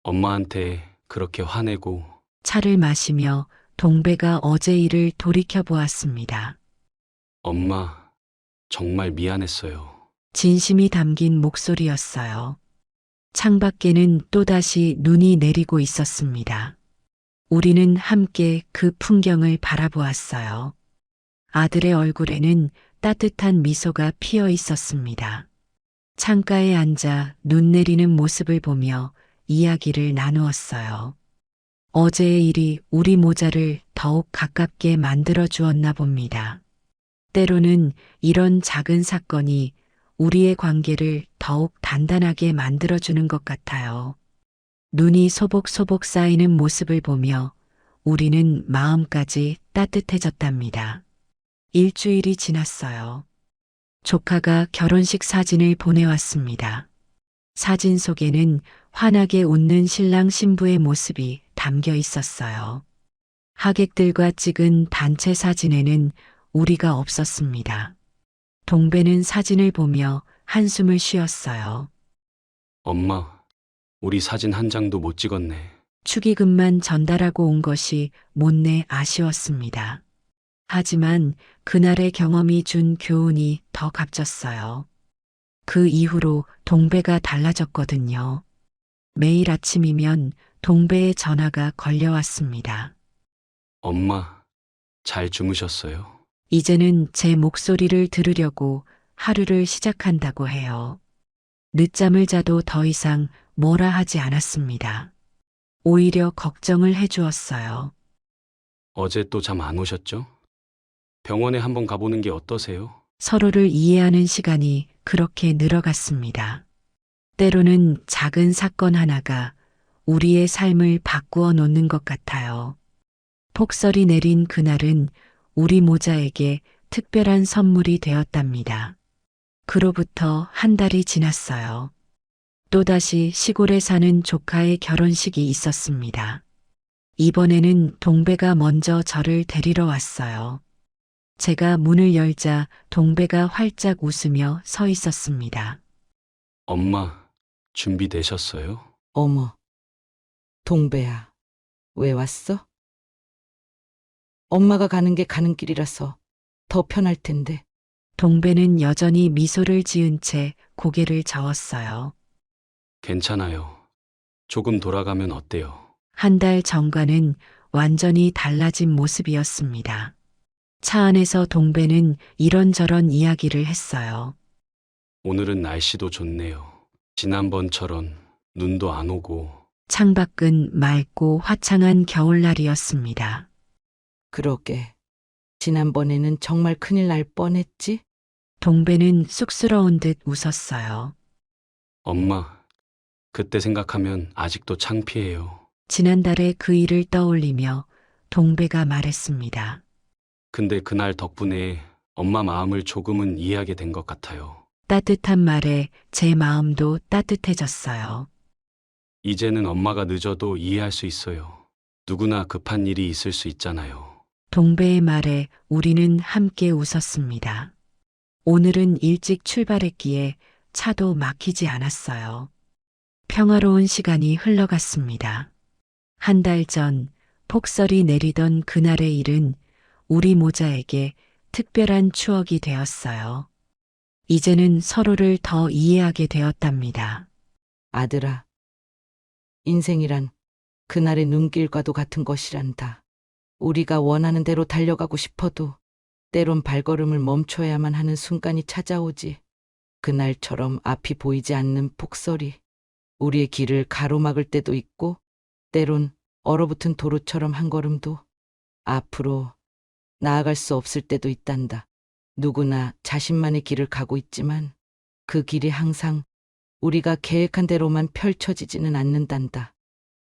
엄마한테 그렇게 화내고 차를 마시며 동배가 어제 일을 돌이켜 보았습니다. 엄마, 정말 미안했어요. 진심이 담긴 목소리였어요. 창밖에는 또다시 눈이 내리고 있었습니다. 우리는 함께 그 풍경을 바라보았어요. 아들의 얼굴에는 따뜻한 미소가 피어 있었습니다. 창가에 앉아 눈 내리는 모습을 보며 이야기를 나누었어요. 어제의 일이 우리 모자를 더욱 가깝게 만들어 주었나 봅니다. 때로는 이런 작은 사건이 우리의 관계를 더욱 단단하게 만들어주는 것 같아요. 눈이 소복소복 쌓이는 모습을 보며 우리는 마음까지 따뜻해졌답니다. 일주일이 지났어요. 조카가 결혼식 사진을 보내왔습니다. 사진 속에는 환하게 웃는 신랑 신부의 모습이 담겨 있었어요. 하객들과 찍은 단체 사진에는 우리가 없었습니다. 동배는 사진을 보며 한숨을 쉬었어요. 엄마, 우리 사진 한 장도 못 찍었네. 축의금만 전달하고 온 것이 못내 아쉬웠습니다. 하지만 그날의 경험이 준 교훈이 더 값졌어요. 그 이후로 동배가 달라졌거든요. 매일 아침이면 동배의 전화가 걸려왔습니다. 엄마, 잘 주무셨어요? 이제는 제 목소리를 들으려고 하루를 시작한다고 해요. 늦잠을 자도 더 이상 뭐라 하지 않았습니다. 오히려 걱정을 해주었어요. 어제 또 잠 안 오셨죠? 병원에 한번 가보는 게 어떠세요? 서로를 이해하는 시간이 그렇게 늘어갔습니다. 때로는 작은 사건 하나가 우리의 삶을 바꾸어 놓는 것 같아요. 폭설이 내린 그날은 우리 모자에게 특별한 선물이 되었답니다. 그로부터 한 달이 지났어요. 또다시 시골에 사는 조카의 결혼식이 있었습니다. 이번에는 동배가 먼저 저를 데리러 왔어요. 제가 문을 열자 동배가 활짝 웃으며 서 있었습니다. 엄마, 준비되셨어요? 어머, 동배야, 왜 왔어? 엄마가 가는 게 가는 길이라서 더 편할 텐데. 동배는 여전히 미소를 지은 채 고개를 저었어요. 괜찮아요. 조금 돌아가면 어때요? 한 달 전과는 완전히 달라진 모습이었습니다. 차 안에서 동배는 이런저런 이야기를 했어요. 오늘은 날씨도 좋네요. 지난번처럼 눈도 안 오고. 창밖은 맑고 화창한 겨울날이었습니다. 그러게. 지난번에는 정말 큰일 날 뻔했지? 동배는 쑥스러운 듯 웃었어요. 엄마, 그때 생각하면 아직도 창피해요. 지난달의 그 일을 떠올리며 동배가 말했습니다. 근데 그날 덕분에 엄마 마음을 조금은 이해하게 된 것 같아요. 따뜻한 말에 제 마음도 따뜻해졌어요. 이제는 엄마가 늦어도 이해할 수 있어요. 누구나 급한 일이 있을 수 있잖아요. 동배의 말에 우리는 함께 웃었습니다. 오늘은 일찍 출발했기에 차도 막히지 않았어요. 평화로운 시간이 흘러갔습니다. 한 달 전 폭설이 내리던 그날의 일은 우리 모자에게 특별한 추억이 되었어요. 이제는 서로를 더 이해하게 되었답니다. 아들아, 인생이란 그날의 눈길과도 같은 것이란다. 우리가 원하는 대로 달려가고 싶어도 때론 발걸음을 멈춰야만 하는 순간이 찾아오지. 그날처럼 앞이 보이지 않는 폭설이 우리의 길을 가로막을 때도 있고, 때론 얼어붙은 도로처럼 한 걸음도 앞으로 나아갈 수 없을 때도 있단다. 누구나 자신만의 길을 가고 있지만 그 길이 항상 우리가 계획한 대로만 펼쳐지지는 않는단다.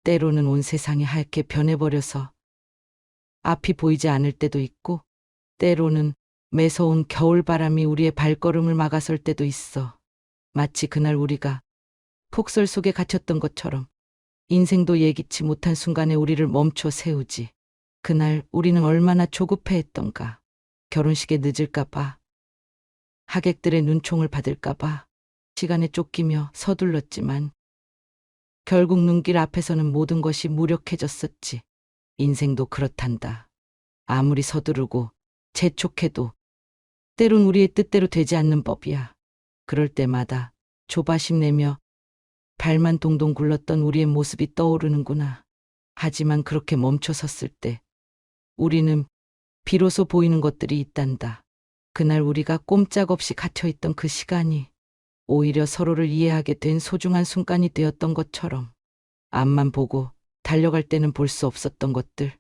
때로는 온 세상이 하얗게 변해버려서 앞이 보이지 않을 때도 있고, 때로는 매서운 겨울바람이 우리의 발걸음을 막아설 때도 있어. 마치 그날 우리가 폭설 속에 갇혔던 것처럼 인생도 예기치 못한 순간에 우리를 멈춰 세우지. 그날 우리는 얼마나 조급해했던가. 결혼식에 늦을까봐, 하객들의 눈총을 받을까봐 시간에 쫓기며 서둘렀지만 결국 눈길 앞에서는 모든 것이 무력해졌었지. 인생도 그렇단다. 아무리 서두르고 재촉해도 때론 우리의 뜻대로 되지 않는 법이야. 그럴 때마다 조바심 내며 발만 동동 굴렀던 우리의 모습이 떠오르는구나. 하지만 그렇게 멈춰 섰을 때 우리는 비로소 보이는 것들이 있단다. 그날 우리가 꼼짝없이 갇혀있던 그 시간이 오히려 서로를 이해하게 된 소중한 순간이 되었던 것처럼, 앞만 보고 달려갈 때는 볼 수 없었던 것들,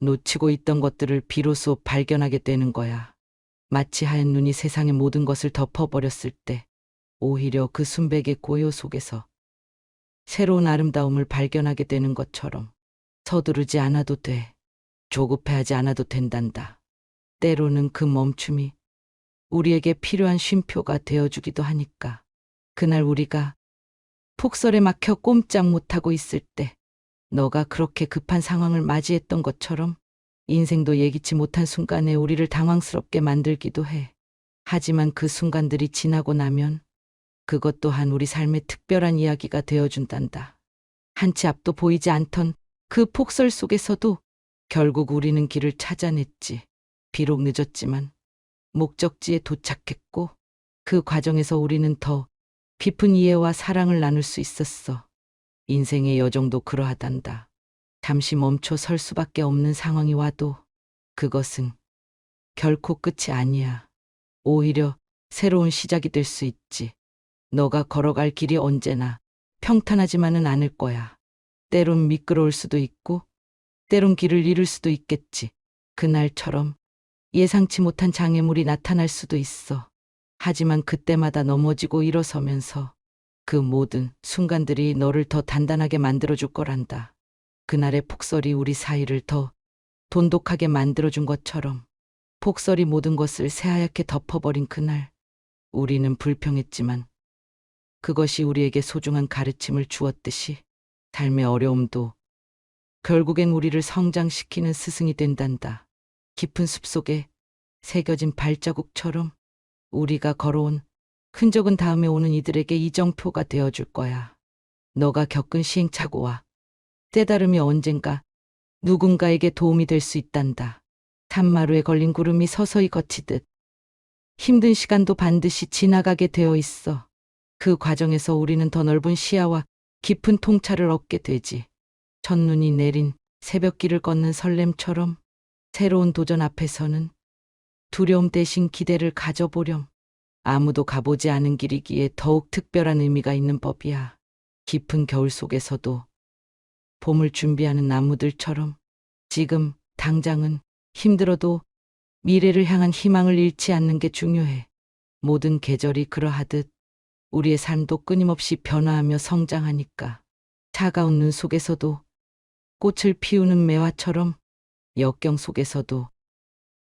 놓치고 있던 것들을 비로소 발견하게 되는 거야. 마치 하얀 눈이 세상의 모든 것을 덮어버렸을 때 오히려 그 순백의 고요 속에서 새로운 아름다움을 발견하게 되는 것처럼 서두르지 않아도 돼. 조급해하지 않아도 된단다. 때로는 그 멈춤이 우리에게 필요한 쉼표가 되어주기도 하니까. 그날 우리가 폭설에 막혀 꼼짝 못하고 있을 때 너가 그렇게 급한 상황을 맞이했던 것처럼 인생도 예기치 못한 순간에 우리를 당황스럽게 만들기도 해. 하지만 그 순간들이 지나고 나면 그것 또한 우리 삶의 특별한 이야기가 되어준단다. 한치 앞도 보이지 않던 그 폭설 속에서도 결국 우리는 길을 찾아냈지. 비록 늦었지만 목적지에 도착했고, 그 과정에서 우리는 더 깊은 이해와 사랑을 나눌 수 있었어. 인생의 여정도 그러하단다. 잠시 멈춰 설 수밖에 없는 상황이 와도 그것은 결코 끝이 아니야. 오히려 새로운 시작이 될 수 있지. 너가 걸어갈 길이 언제나 평탄하지만은 않을 거야. 때론 미끄러울 수도 있고, 때론 길을 잃을 수도 있겠지. 그날처럼 예상치 못한 장애물이 나타날 수도 있어. 하지만 그때마다 넘어지고 일어서면서 그 모든 순간들이 너를 더 단단하게 만들어줄 거란다. 그날의 폭설이 우리 사이를 더 돈독하게 만들어준 것처럼 폭설이 모든 것을 새하얗게 덮어버린 그날, 우리는 불평했지만 그것이 우리에게 소중한 가르침을 주었듯이 삶의 어려움도 결국엔 우리를 성장시키는 스승이 된단다. 깊은 숲속에 새겨진 발자국처럼 우리가 걸어온 흔적은 다음에 오는 이들에게 이정표가 되어줄 거야. 너가 겪은 시행착오와 때다름이 언젠가 누군가에게 도움이 될 수 있단다. 산마루에 걸린 구름이 서서히 걷히듯 힘든 시간도 반드시 지나가게 되어 있어. 그 과정에서 우리는 더 넓은 시야와 깊은 통찰을 얻게 되지. 첫눈이 내린 새벽길을 걷는 설렘처럼 새로운 도전 앞에서는 두려움 대신 기대를 가져보렴. 아무도 가보지 않은 길이기에 더욱 특별한 의미가 있는 법이야. 깊은 겨울 속에서도 봄을 준비하는 나무들처럼 지금 당장은 힘들어도 미래를 향한 희망을 잃지 않는 게 중요해. 모든 계절이 그러하듯 우리의 삶도 끊임없이 변화하며 성장하니까. 차가운 눈 속에서도 꽃을 피우는 매화처럼 역경 속에서도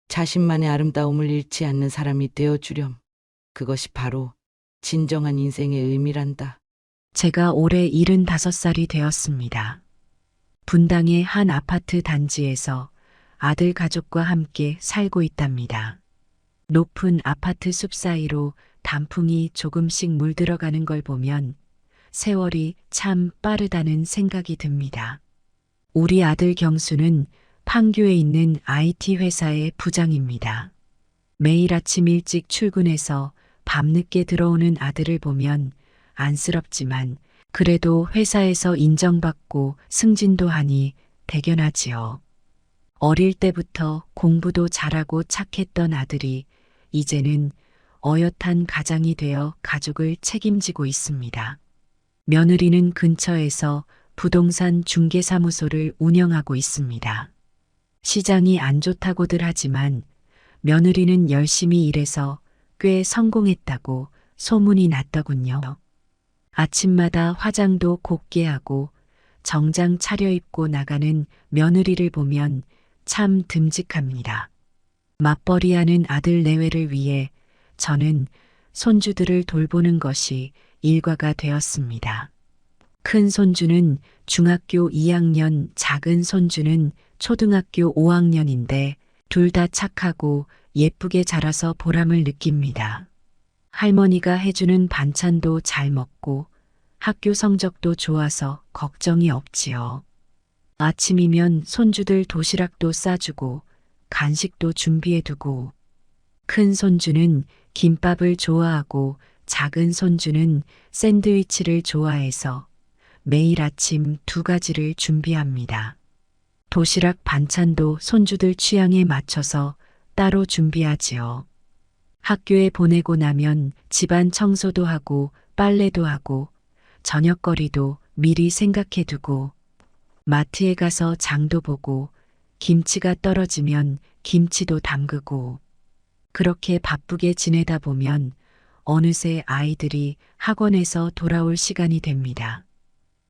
자신만의 아름다움을 잃지 않는 사람이 되어주렴. 그것이 바로 진정한 인생의 의미란다. 제가 올해 75살이 되었습니다. 분당의 한 아파트 단지에서 아들 가족과 함께 살고 있답니다. 높은 아파트 숲 사이로 단풍이 조금씩 물들어가는 걸 보면 세월이 참 빠르다는 생각이 듭니다. 우리 아들 경수는 판교에 있는 IT 회사의 부장입니다. 매일 아침 일찍 출근해서 밤늦게 들어오는 아들을 보면 안쓰럽지만 그래도 회사에서 인정받고 승진도 하니 대견하지요. 어릴 때부터 공부도 잘하고 착했던 아들이 이제는 어엿한 가장이 되어 가족을 책임지고 있습니다. 며느리는 근처에서 부동산 중개사무소를 운영하고 있습니다. 시장이 안 좋다고들 하지만 며느리는 열심히 일해서 꽤 성공했다고 소문이 났더군요. 아침마다 화장도 곱게 하고 정장 차려입고 나가는 며느리를 보면 참 듬직합니다. 맞벌이하는 아들 내외를 위해 저는 손주들을 돌보는 것이 일과가 되었습니다. 큰 손주는 중학교 2학년, 작은 손주는 초등학교 5학년인데 둘 다 착하고 예쁘게 자라서 보람을 느낍니다. 할머니가 해주는 반찬도 잘 먹고 학교 성적도 좋아서 걱정이 없지요. 아침이면 손주들 도시락도 싸주고 간식도 준비해두고 큰 손주는 김밥을 좋아하고 작은 손주는 샌드위치를 좋아해서 매일 아침 2가지를 준비합니다. 도시락 반찬도 손주들 취향에 맞춰서 따로 준비하지요. 학교에 보내고 나면 집안 청소도 하고 빨래도 하고 저녁거리도 미리 생각해두고 마트에 가서 장도 보고 김치가 떨어지면 김치도 담그고 그렇게 바쁘게 지내다 보면 어느새 아이들이 학원에서 돌아올 시간이 됩니다.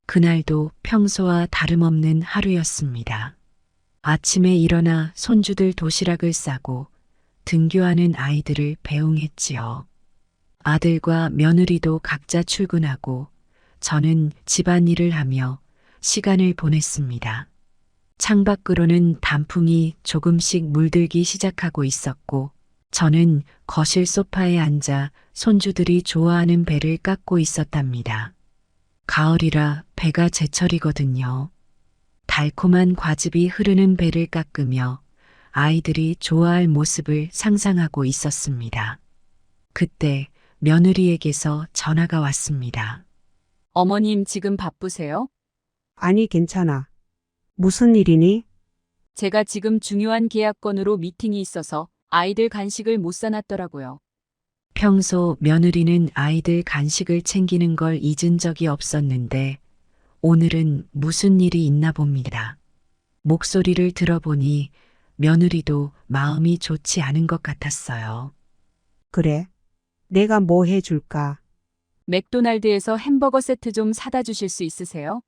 그날도 평소와 다름없는 하루였습니다. 아침에 일어나 손주들 도시락을 싸고 등교하는 아이들을 배웅했지요. 아들과 며느리도 각자 출근하고 저는 집안일을 하며 시간을 보냈습니다. 창밖으로는 단풍이 조금씩 물들기 시작하고 있었고 저는 거실 소파에 앉아 손주들이 좋아하는 배를 깎고 있었답니다. 가을이라 배가 제철이거든요. 달콤한 과즙이 흐르는 배를 깎으며 아이들이 좋아할 모습을 상상하고 있었습니다. 그때 며느리에게서 전화가 왔습니다. 어머님 지금 바쁘세요? 아니, 괜찮아. 무슨 일이니? 제가 지금 중요한 계약 건으로 미팅이 있어서 아이들 간식을 못 사놨더라고요. 평소 며느리는 아이들 간식을 챙기는 걸 잊은 적이 없었는데 오늘은 무슨 일이 있나 봅니다. 목소리를 들어보니 며느리도 마음이 좋지 않은 것 같았어요. 그래. 내가 뭐 해줄까? 맥도날드에서 햄버거 세트 좀 사다 주실 수 있으세요?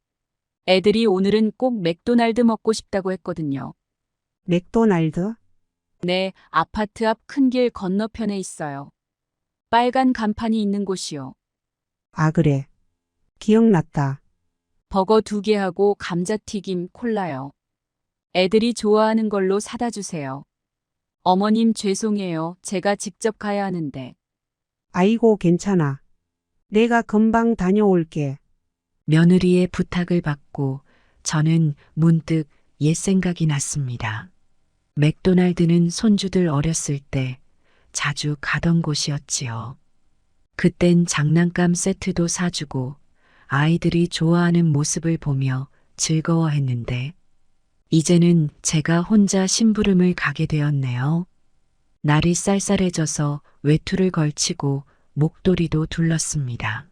애들이 오늘은 꼭 맥도날드 먹고 싶다고 했거든요. 맥도날드? 네, 아파트 앞 큰 길 건너편에 있어요. 빨간 간판이 있는 곳이요. 아, 그래. 기억났다. 버거 2개 하고 감자튀김, 콜라요. 애들이 좋아하는 걸로 사다 주세요. 어머님 죄송해요. 제가 직접 가야 하는데. 아이고, 괜찮아. 내가 금방 다녀올게. 며느리의 부탁을 받고 저는 문득 옛 생각이 났습니다. 맥도날드는 손주들 어렸을 때 자주 가던 곳이었지요. 그땐 장난감 세트도 사주고 아이들이 좋아하는 모습을 보며 즐거워했는데 이제는 제가 혼자 심부름을 가게 되었네요. 날이 쌀쌀해져서 외투를 걸치고 목도리도 둘렀습니다.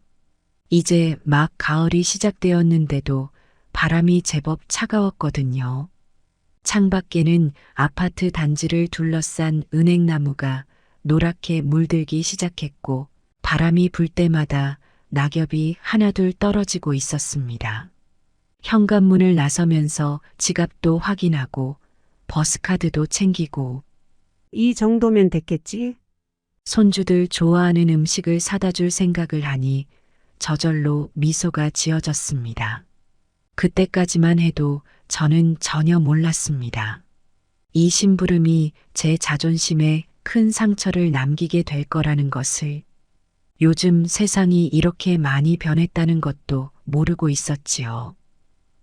이제 막 가을이 시작되었는데도 바람이 제법 차가웠거든요. 창밖에는 아파트 단지를 둘러싼 은행나무가 노랗게 물들기 시작했고 바람이 불 때마다 낙엽이 하나둘 떨어지고 있었습니다. 현관문을 나서면서 지갑도 확인하고 버스카드도 챙기고 이 정도면 됐겠지? 손주들 좋아하는 음식을 사다 줄 생각을 하니 저절로 미소가 지어졌습니다. 그때까지만 해도 저는 전혀 몰랐습니다. 이 심부름이 제 자존심에 큰 상처를 남기게 될 거라는 것을, 요즘 세상이 이렇게 많이 변했다는 것도 모르고 있었지요.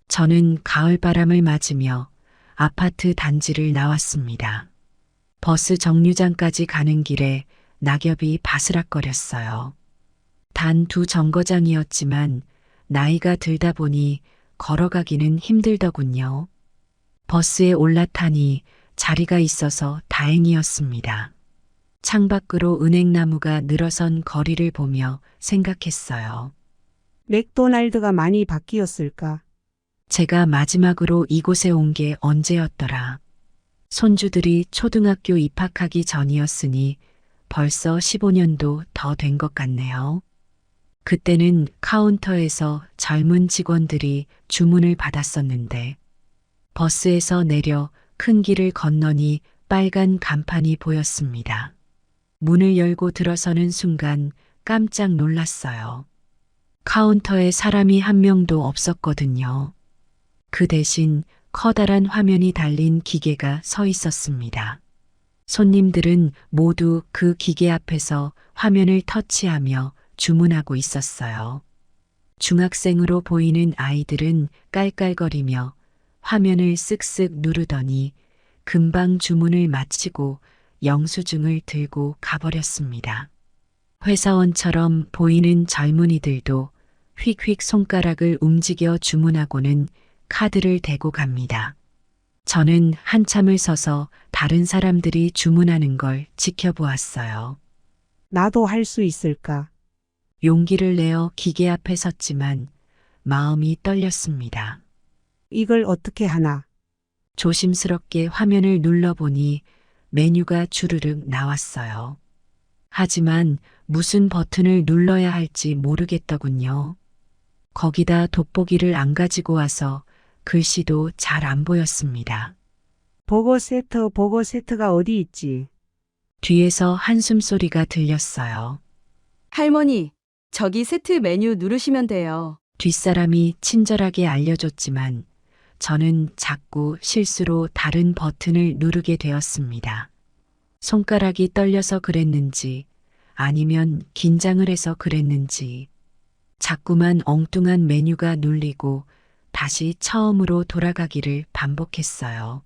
저는 가을바람을 맞으며 아파트 단지를 나왔습니다. 버스 정류장까지 가는 길에 낙엽이 바스락거렸어요. 단 2 정거장이었지만 나이가 들다 보니 걸어가기는 힘들더군요. 버스에 올라타니 자리가 있어서 다행이었습니다. 창밖으로 은행나무가 늘어선 거리를 보며 생각했어요. 맥도날드가 많이 바뀌었을까? 제가 마지막으로 이곳에 온 게 언제였더라. 손주들이 초등학교 입학하기 전이었으니 벌써 15년도 더 된 것 같네요. 그때는 카운터에서 젊은 직원들이 주문을 받았었는데 버스에서 내려 큰 길을 건너니 빨간 간판이 보였습니다. 문을 열고 들어서는 순간 깜짝 놀랐어요. 카운터에 사람이 한 명도 없었거든요. 그 대신 커다란 화면이 달린 기계가 서 있었습니다. 손님들은 모두 그 기계 앞에서 화면을 터치하며 주문하고 있었어요. 중학생으로 보이는 아이들은 깔깔거리며 화면을 쓱쓱 누르더니 금방 주문을 마치고 영수증을 들고 가버렸습니다. 회사원처럼 보이는 젊은이들도 휙휙 손가락을 움직여 주문하고는 카드를 대고 갑니다. 저는 한참을 서서 다른 사람들이 주문하는 걸 지켜보았어요. 나도 할 수 있을까? 용기를 내어 기계 앞에 섰지만 마음이 떨렸습니다. 이걸 어떻게 하나? 조심스럽게 화면을 눌러보니 메뉴가 주르륵 나왔어요. 하지만 무슨 버튼을 눌러야 할지 모르겠더군요. 거기다 돋보기를 안 가지고 와서 글씨도 잘 안 보였습니다. 버거 세트가 어디 있지? 뒤에서 한숨 소리가 들렸어요. 할머니, 저기 세트 메뉴 누르시면 돼요. 뒷사람이 친절하게 알려줬지만 저는 자꾸 실수로 다른 버튼을 누르게 되었습니다. 손가락이 떨려서 그랬는지 아니면 긴장을 해서 그랬는지 자꾸만 엉뚱한 메뉴가 눌리고 다시 처음으로 돌아가기를 반복했어요.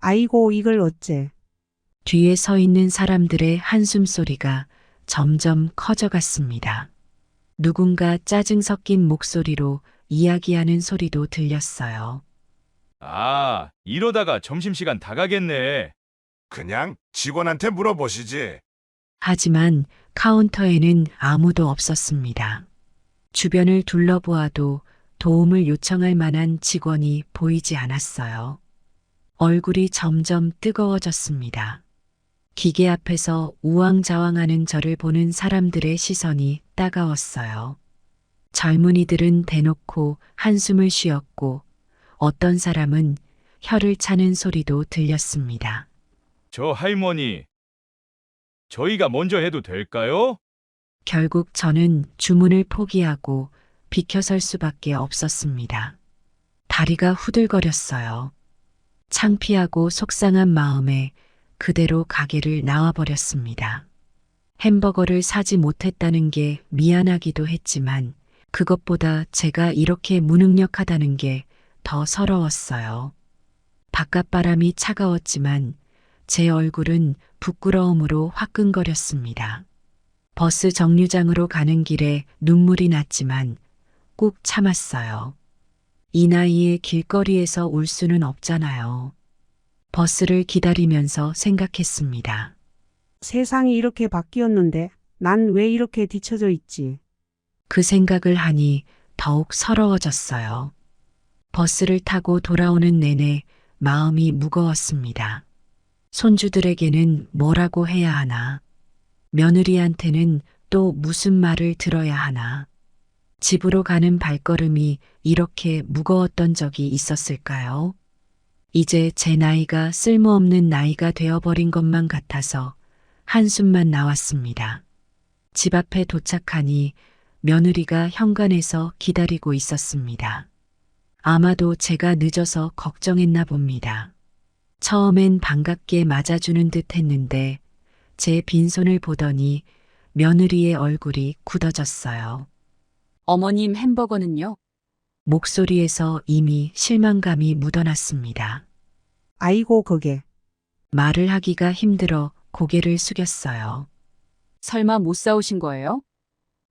아이고, 이걸 어째? 뒤에 서 있는 사람들의 한숨 소리가 점점 커져갔습니다. 누군가 짜증 섞인 목소리로 이야기하는 소리도 들렸어요. 아, 이러다가 점심시간 다 가겠네. 그냥 직원한테 물어보시지. 하지만 카운터에는 아무도 없었습니다. 주변을 둘러보아도 도움을 요청할 만한 직원이 보이지 않았어요. 얼굴이 점점 뜨거워졌습니다. 기계 앞에서 우왕좌왕하는 저를 보는 사람들의 시선이 따가웠어요. 젊은이들은 대놓고 한숨을 쉬었고 어떤 사람은 혀를 차는 소리도 들렸습니다. 저 할머니, 저희가 먼저 해도 될까요? 결국 저는 주문을 포기하고 비켜설 수밖에 없었습니다. 다리가 후들거렸어요. 창피하고 속상한 마음에 그대로 가게를 나와버렸습니다. 햄버거를 사지 못했다는 게 미안하기도 했지만 그것보다 제가 이렇게 무능력하다는 게 더 서러웠어요. 바깥바람이 차가웠지만 제 얼굴은 부끄러움으로 화끈거렸습니다. 버스 정류장으로 가는 길에 눈물이 났지만 꾹 참았어요. 이 나이에 길거리에서 울 수는 없잖아요. 버스를 기다리면서 생각했습니다. 세상이 이렇게 바뀌었는데 난 왜 이렇게 뒤처져 있지? 그 생각을 하니 더욱 서러워졌어요. 버스를 타고 돌아오는 내내 마음이 무거웠습니다. 손주들에게는 뭐라고 해야 하나? 며느리한테는 또 무슨 말을 들어야 하나? 집으로 가는 발걸음이 이렇게 무거웠던 적이 있었을까요? 이제 제 나이가 쓸모없는 나이가 되어버린 것만 같아서 한숨만 나왔습니다. 집 앞에 도착하니 며느리가 현관에서 기다리고 있었습니다. 아마도 제가 늦어서 걱정했나 봅니다. 처음엔 반갑게 맞아주는 듯 했는데 제 빈손을 보더니 며느리의 얼굴이 굳어졌어요. 어머님 햄버거는요? 목소리에서 이미 실망감이 묻어났습니다. 아이고 그게. 말을 하기가 힘들어 고개를 숙였어요. 설마 못 사오신 거예요?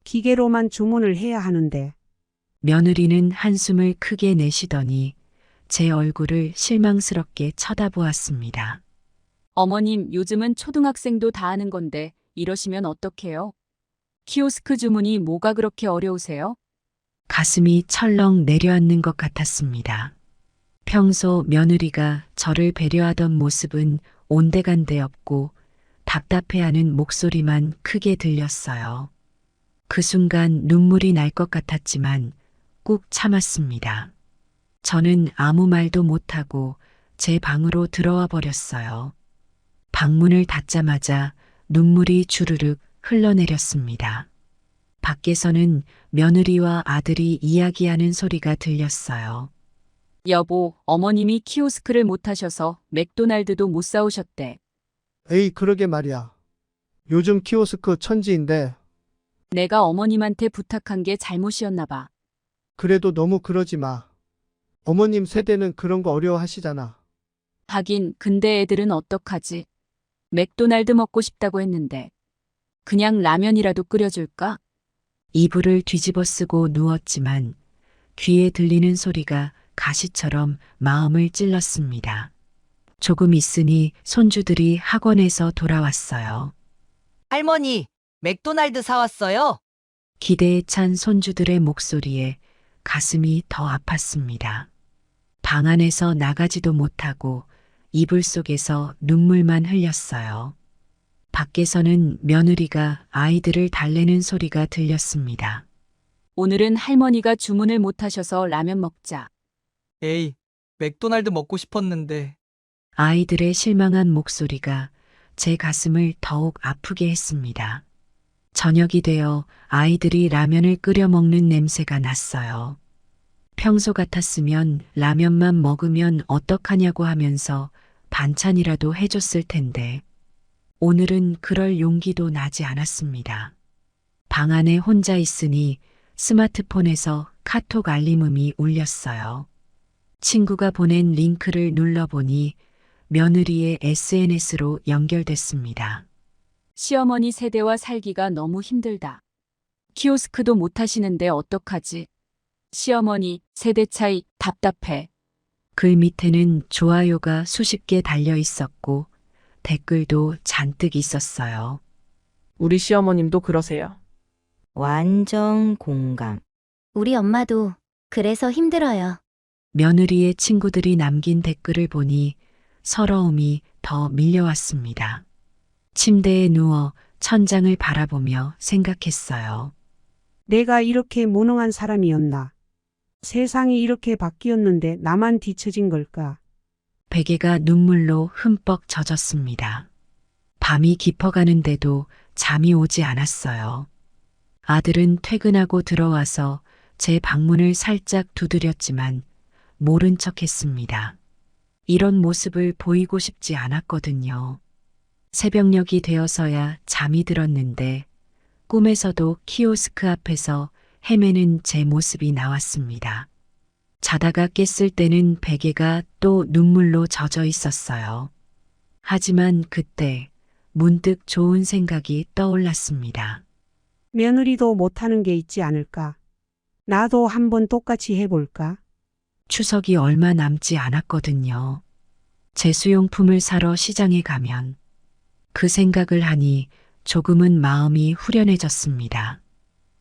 기계로만 주문을 해야 하는데. 며느리는 한숨을 크게 내쉬더니 제 얼굴을 실망스럽게 쳐다보았습니다. 어머님, 요즘은 초등학생도 다 하는 건데 이러시면 어떡해요? 키오스크 주문이 뭐가 그렇게 어려우세요? 가슴이 철렁 내려앉는 것 같았습니다. 평소 며느리가 저를 배려하던 모습은 온데간데 없고 답답해하는 목소리만 크게 들렸어요. 그 순간 눈물이 날 것 같았지만 꾹 참았습니다. 저는 아무 말도 못하고 제 방으로 들어와 버렸어요. 방문을 닫자마자 눈물이 주르륵 흘러내렸습니다. 밖에서는 며느리와 아들이 이야기하는 소리가 들렸어요. 여보, 어머님이 키오스크를 못 하셔서 맥도날드도 못 사오셨대. 에이, 그러게 말이야. 요즘 키오스크 천지인데. 내가 어머님한테 부탁한 게 잘못이었나 봐. 그래도 너무 그러지 마. 어머님 세대는 그런 거 어려워하시잖아. 하긴, 근데 애들은 어떡하지? 맥도날드 먹고 싶다고 했는데. 그냥 라면이라도 끓여줄까? 이불을 뒤집어 쓰고 누웠지만 귀에 들리는 소리가 가시처럼 마음을 찔렀습니다. 조금 있으니 손주들이 학원에서 돌아왔어요. 할머니, 맥도날드 사왔어요? 기대에 찬 손주들의 목소리에 가슴이 더 아팠습니다. 방 안에서 나가지도 못하고 이불 속에서 눈물만 흘렸어요. 밖에서는 며느리가 아이들을 달래는 소리가 들렸습니다. 오늘은 할머니가 주문을 못 하셔서 라면 먹자. 에이, 맥도날드 먹고 싶었는데. 아이들의 실망한 목소리가 제 가슴을 더욱 아프게 했습니다. 저녁이 되어 아이들이 라면을 끓여 먹는 냄새가 났어요. 평소 같았으면 라면만 먹으면 어떡하냐고 하면서 반찬이라도 해줬을 텐데 오늘은 그럴 용기도 나지 않았습니다. 방 안에 혼자 있으니 스마트폰에서 카톡 알림음이 울렸어요. 친구가 보낸 링크를 눌러보니 며느리의 SNS로 연결됐습니다. 시어머니 세대와 살기가 너무 힘들다. 키오스크도 못 하시는데 어떡하지? 시어머니, 세대 차이 답답해. 글 밑에는 좋아요가 수십 개 달려 있었고 댓글도 잔뜩 있었어요. 우리 시어머님도 그러세요. 완전 공감. 우리 엄마도 그래서 힘들어요. 며느리의 친구들이 남긴 댓글을 보니 서러움이 더 밀려왔습니다. 침대에 누워 천장을 바라보며 생각했어요. 내가 이렇게 무능한 사람이었나? 세상이 이렇게 바뀌었는데 나만 뒤처진 걸까? 베개가 눈물로 흠뻑 젖었습니다. 밤이 깊어가는데도 잠이 오지 않았어요. 아들은 퇴근하고 들어와서 제 방문을 살짝 두드렸지만 모른 척 했습니다. 이런 모습을 보이고 싶지 않았거든요. 새벽녘이 되어서야 잠이 들었는데 꿈에서도 키오스크 앞에서 헤매는 제 모습이 나왔습니다. 자다가 깼을 때는 베개가 또 눈물로 젖어 있었어요. 하지만 그때 문득 좋은 생각이 떠올랐습니다. 며느리도 못하는 게 있지 않을까? 나도 한번 똑같이 해볼까? 추석이 얼마 남지 않았거든요. 제 수용품을 사러 시장에 가면 그 생각을 하니 조금은 마음이 후련해졌습니다.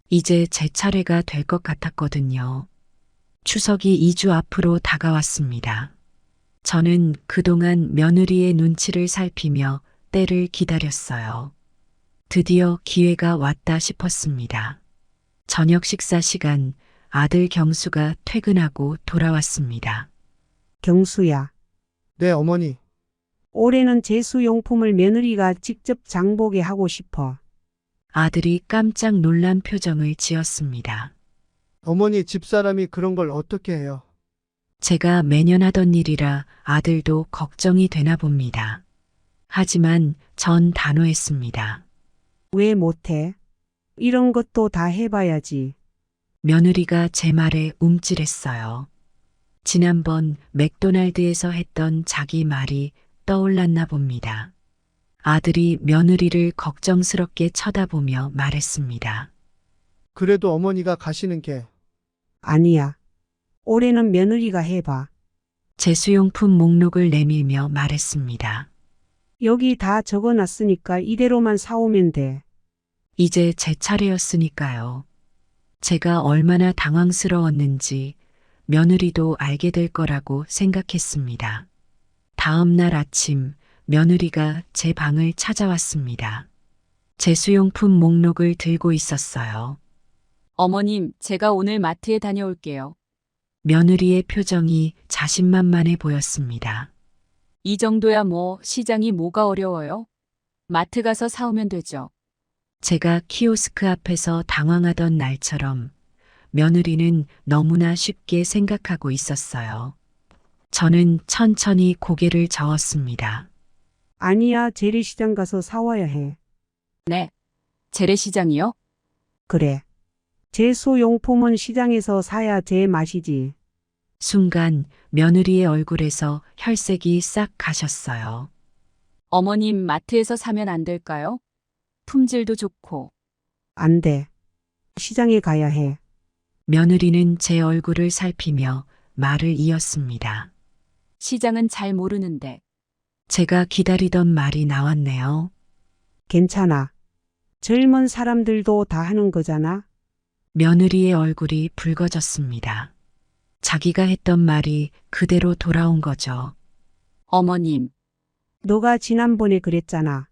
이제 제 차례가 될 것 같았거든요. 추석이 2주 앞으로 다가왔습니다. 저는 그동안 며느리의 눈치를 살피며 때를 기다렸어요. 드디어 기회가 왔다 싶었습니다. 저녁 식사 시간, 아들 경수가 퇴근하고 돌아왔습니다. 경수야, 네, 어머니. 올해는 제수용품을 며느리가 직접 장보게 하고 싶어. 아들이 깜짝 놀란 표정을 지었습니다. 어머니 집사람이 그런 걸 어떻게 해요? 제가 매년 하던 일이라 아들도 걱정이 되나 봅니다. 하지만 전 단호했습니다. 왜 못해? 이런 것도 다 해봐야지. 며느리가 제 말에 움찔했어요. 지난번 맥도날드에서 했던 자기 말이 떠올랐나 봅니다. 아들이 며느리를 걱정스럽게 쳐다보며 말했습니다. 그래도 어머니가 가시는 게 아니야. 올해는 며느리가 해봐. 제 수용품 목록을 내밀며 말했습니다. 여기 다 적어놨으니까 이대로만 사오면 돼. 이제 제 차례였으니까요. 제가 얼마나 당황스러웠는지 며느리도 알게 될 거라고 생각했습니다. 다음 날 아침 며느리가 제 방을 찾아왔습니다. 제 수용품 목록을 들고 있었어요. 어머님, 제가 오늘 마트에 다녀올게요. 며느리의 표정이 자신만만해 보였습니다. 이 정도야 뭐 시장이 뭐가 어려워요? 마트 가서 사오면 되죠. 제가 키오스크 앞에서 당황하던 날처럼 며느리는 너무나 쉽게 생각하고 있었어요. 저는 천천히 고개를 저었습니다. 아니야, 재래시장 가서 사와야 해. 네. 재래시장이요? 그래. 제수용품은 시장에서 사야 제맛이지. 순간 며느리의 얼굴에서 혈색이 싹 가셨어요. 어머님, 마트에서 사면 안 될까요? 품질도 좋고. 안 돼. 시장에 가야 해. 며느리는 제 얼굴을 살피며 말을 이었습니다. 시장은 잘 모르는데. 제가 기다리던 말이 나왔네요. 괜찮아. 젊은 사람들도 다 하는 거잖아. 며느리의 얼굴이 붉어졌습니다. 자기가 했던 말이 그대로 돌아온 거죠. 어머님, 너가 지난번에 그랬잖아.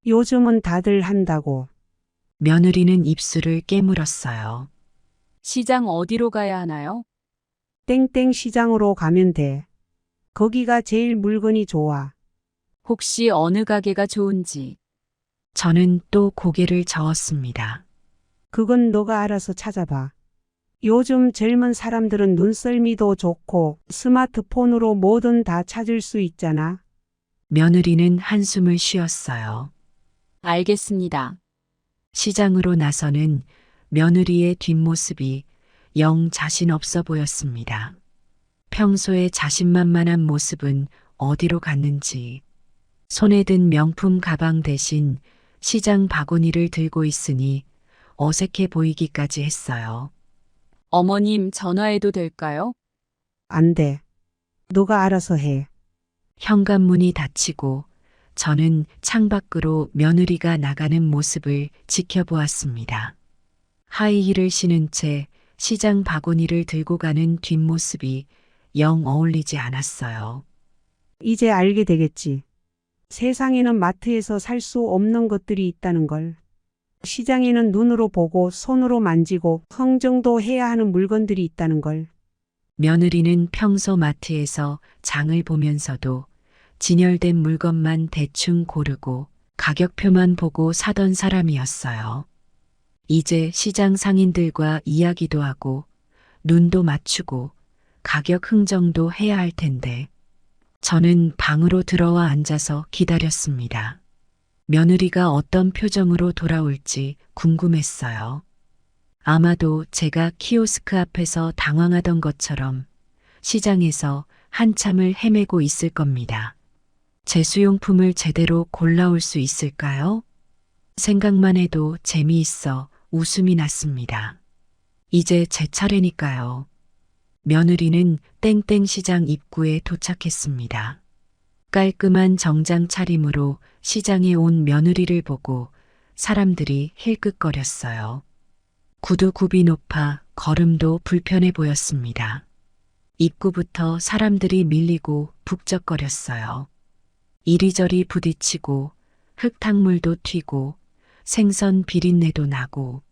요즘은 다들 한다고. 며느리는 입술을 깨물었어요. 시장 어디로 가야 하나요? 땡땡 시장으로 가면 돼. 거기가 제일 물건이 좋아. 혹시 어느 가게가 좋은지. 저는 또 고개를 저었습니다. 그건 너가 알아서 찾아봐. 요즘 젊은 사람들은 눈썰미도 좋고 스마트폰으로 뭐든 다 찾을 수 있잖아. 며느리는 한숨을 쉬었어요. 알겠습니다. 시장으로 나서는 며느리의 뒷모습이 영 자신 없어 보였습니다. 평소에 자신만만한 모습은 어디로 갔는지 손에 든 명품 가방 대신 시장 바구니를 들고 있으니 어색해 보이기까지 했어요. 어머님, 전화해도 될까요? 안 돼. 너가 알아서 해. 현관문이 닫히고 저는 창밖으로 며느리가 나가는 모습을 지켜보았습니다. 하이힐을 신은 채 시장 바구니를 들고 가는 뒷모습이 영 어울리지 않았어요. 이제 알게 되겠지. 세상에는 마트에서 살 수 없는 것들이 있다는 걸. 시장에는 눈으로 보고 손으로 만지고 흥정도 해야 하는 물건들이 있다는 걸. 며느리는 평소 마트에서 장을 보면서도 진열된 물건만 대충 고르고 가격표만 보고 사던 사람이었어요. 이제 시장 상인들과 이야기도 하고 눈도 맞추고 가격 흥정도 해야 할 텐데 저는 방으로 들어와 앉아서 기다렸습니다. 며느리가 어떤 표정으로 돌아올지 궁금했어요. 아마도 제가 키오스크 앞에서 당황하던 것처럼 시장에서 한참을 헤매고 있을 겁니다. 제 수용품을 제대로 골라올 수 있을까요? 생각만 해도 재미있어 웃음이 났습니다. 이제 제 차례니까요. 며느리는 땡땡 시장 입구에 도착했습니다. 깔끔한 정장 차림으로 시장에 온 며느리를 보고 사람들이 힐끗거렸어요. 구두 굽이 높아 걸음도 불편해 보였습니다. 입구부터 사람들이 밀리고 북적거렸어요. 이리저리 부딪히고 흙탕물도 튀고 생선 비린내도 나고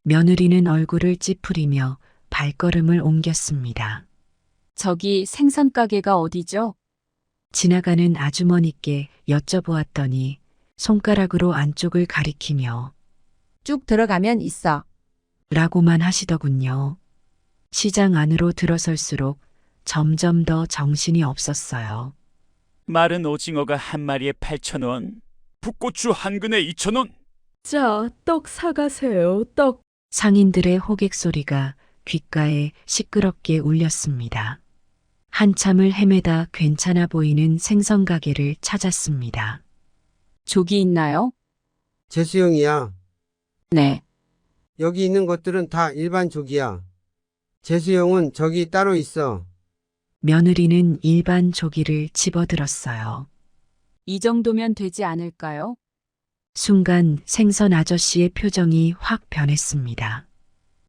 며느리는 얼굴을 찌푸리며 발걸음을 옮겼습니다. 저기 생선 가게가 어디죠? 지나가는 아주머니께 여쭤보았더니 손가락으로 안쪽을 가리키며 쭉 들어가면 있어. 라고만 하시더군요. 시장 안으로 들어설수록 점점 더 정신이 없었어요. 마른 오징어가 한 마리에 8,000원. 풋고추 한 근에 2,000원. 자, 떡 사가세요, 떡. 상인들의 호객 소리가 귓가에 시끄럽게 울렸습니다. 한참을 헤매다 괜찮아 보이는 생선 가게를 찾았습니다. 조기 있나요? 재수형이야. 네. 여기 있는 것들은 다 일반 조기야. 재수형은 저기 따로 있어. 며느리는 일반 조기를 집어들었어요. 이 정도면 되지 않을까요? 순간 생선 아저씨의 표정이 확 변했습니다.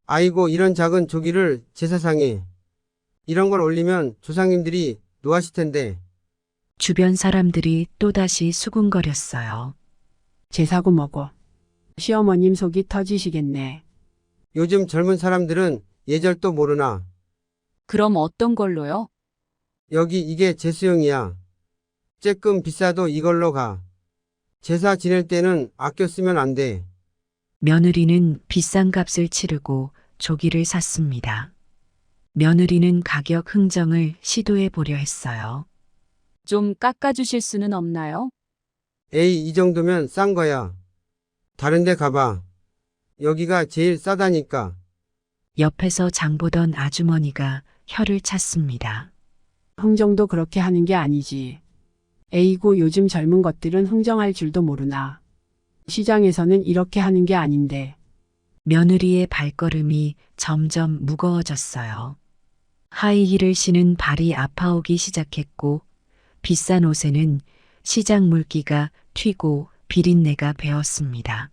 아이고, 이런 작은 조기를 제사상에. 이런 걸 올리면 조상님들이 노하실 텐데. 주변 사람들이 또다시 수군거렸어요. 제사고 뭐고. 시어머님 속이 터지시겠네. 요즘 젊은 사람들은 예절도 모르나. 그럼 어떤 걸로요? 여기 이게 재수형이야. 쬐끔 비싸도 이걸로 가. 제사 지낼 때는 아껴 쓰면 안 돼. 며느리는 비싼 값을 치르고 조기를 샀습니다. 며느리는 가격 흥정을 시도해 보려 했어요. 좀 깎아주실 수는 없나요? 에이, 이 정도면 싼 거야. 다른 데 가봐. 여기가 제일 싸다니까. 옆에서 장보던 아주머니가 혀를 찼습니다. 흥정도 그렇게 하는 게 아니지. 에이고, 요즘 젊은 것들은 흥정할 줄도 모르나. 시장에서는 이렇게 하는 게 아닌데. 며느리의 발걸음이 점점 무거워졌어요. 하이힐을 신은 발이 아파오기 시작했고 비싼 옷에는 시장 물기가 튀고 비린내가 배었습니다.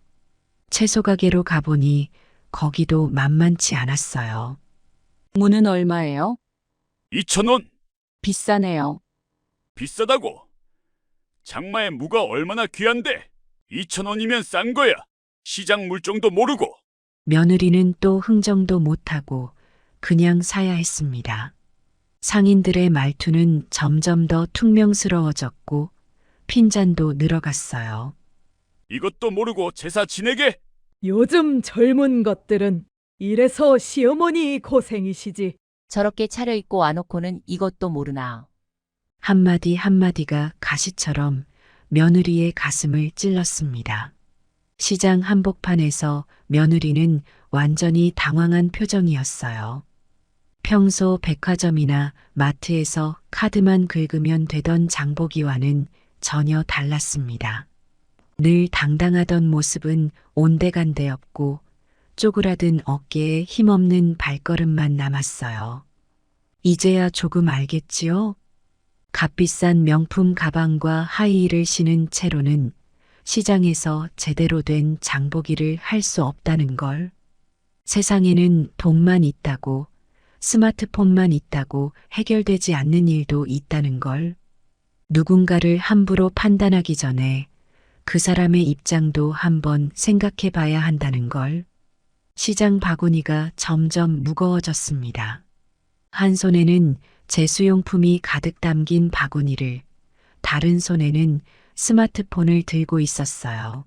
채소 가게로 가보니 거기도 만만치 않았어요. 무는 얼마예요? 2,000원. 비싸네요. 비싸다고. 장마에 무가 얼마나 귀한데 2,000원이면 싼 거야. 시장 물정도 모르고. 며느리는 또 흥정도 못하고 그냥 사야 했습니다. 상인들의 말투는 점점 더 퉁명스러워졌고 핀잔도 늘어갔어요. 이것도 모르고 제사 지내게? 요즘 젊은 것들은 이래서 시어머니 고생이시지. 저렇게 차려입고 와놓고는 이것도 모르나. 한마디 한마디가 가시처럼 며느리의 가슴을 찔렀습니다. 시장 한복판에서 며느리는 완전히 당황한 표정이었어요. 평소 백화점이나 마트에서 카드만 긁으면 되던 장보기와는 전혀 달랐습니다. 늘 당당하던 모습은 온데간데 없고 쪼그라든 어깨에 힘없는 발걸음만 남았어요. 이제야 조금 알겠지요? 값비싼 명품 가방과 하이힐을 신은 채로는 시장에서 제대로 된 장보기를 할 수 없다는 걸. 세상에는 돈만 있다고, 스마트폰만 있다고 해결되지 않는 일도 있다는 걸. 누군가를 함부로 판단하기 전에 그 사람의 입장도 한번 생각해 봐야 한다는 걸. 시장 바구니가 점점 무거워졌습니다. 한 손에는 제수용품이 가득 담긴 바구니를, 다른 손에는 스마트폰을 들고 있었어요.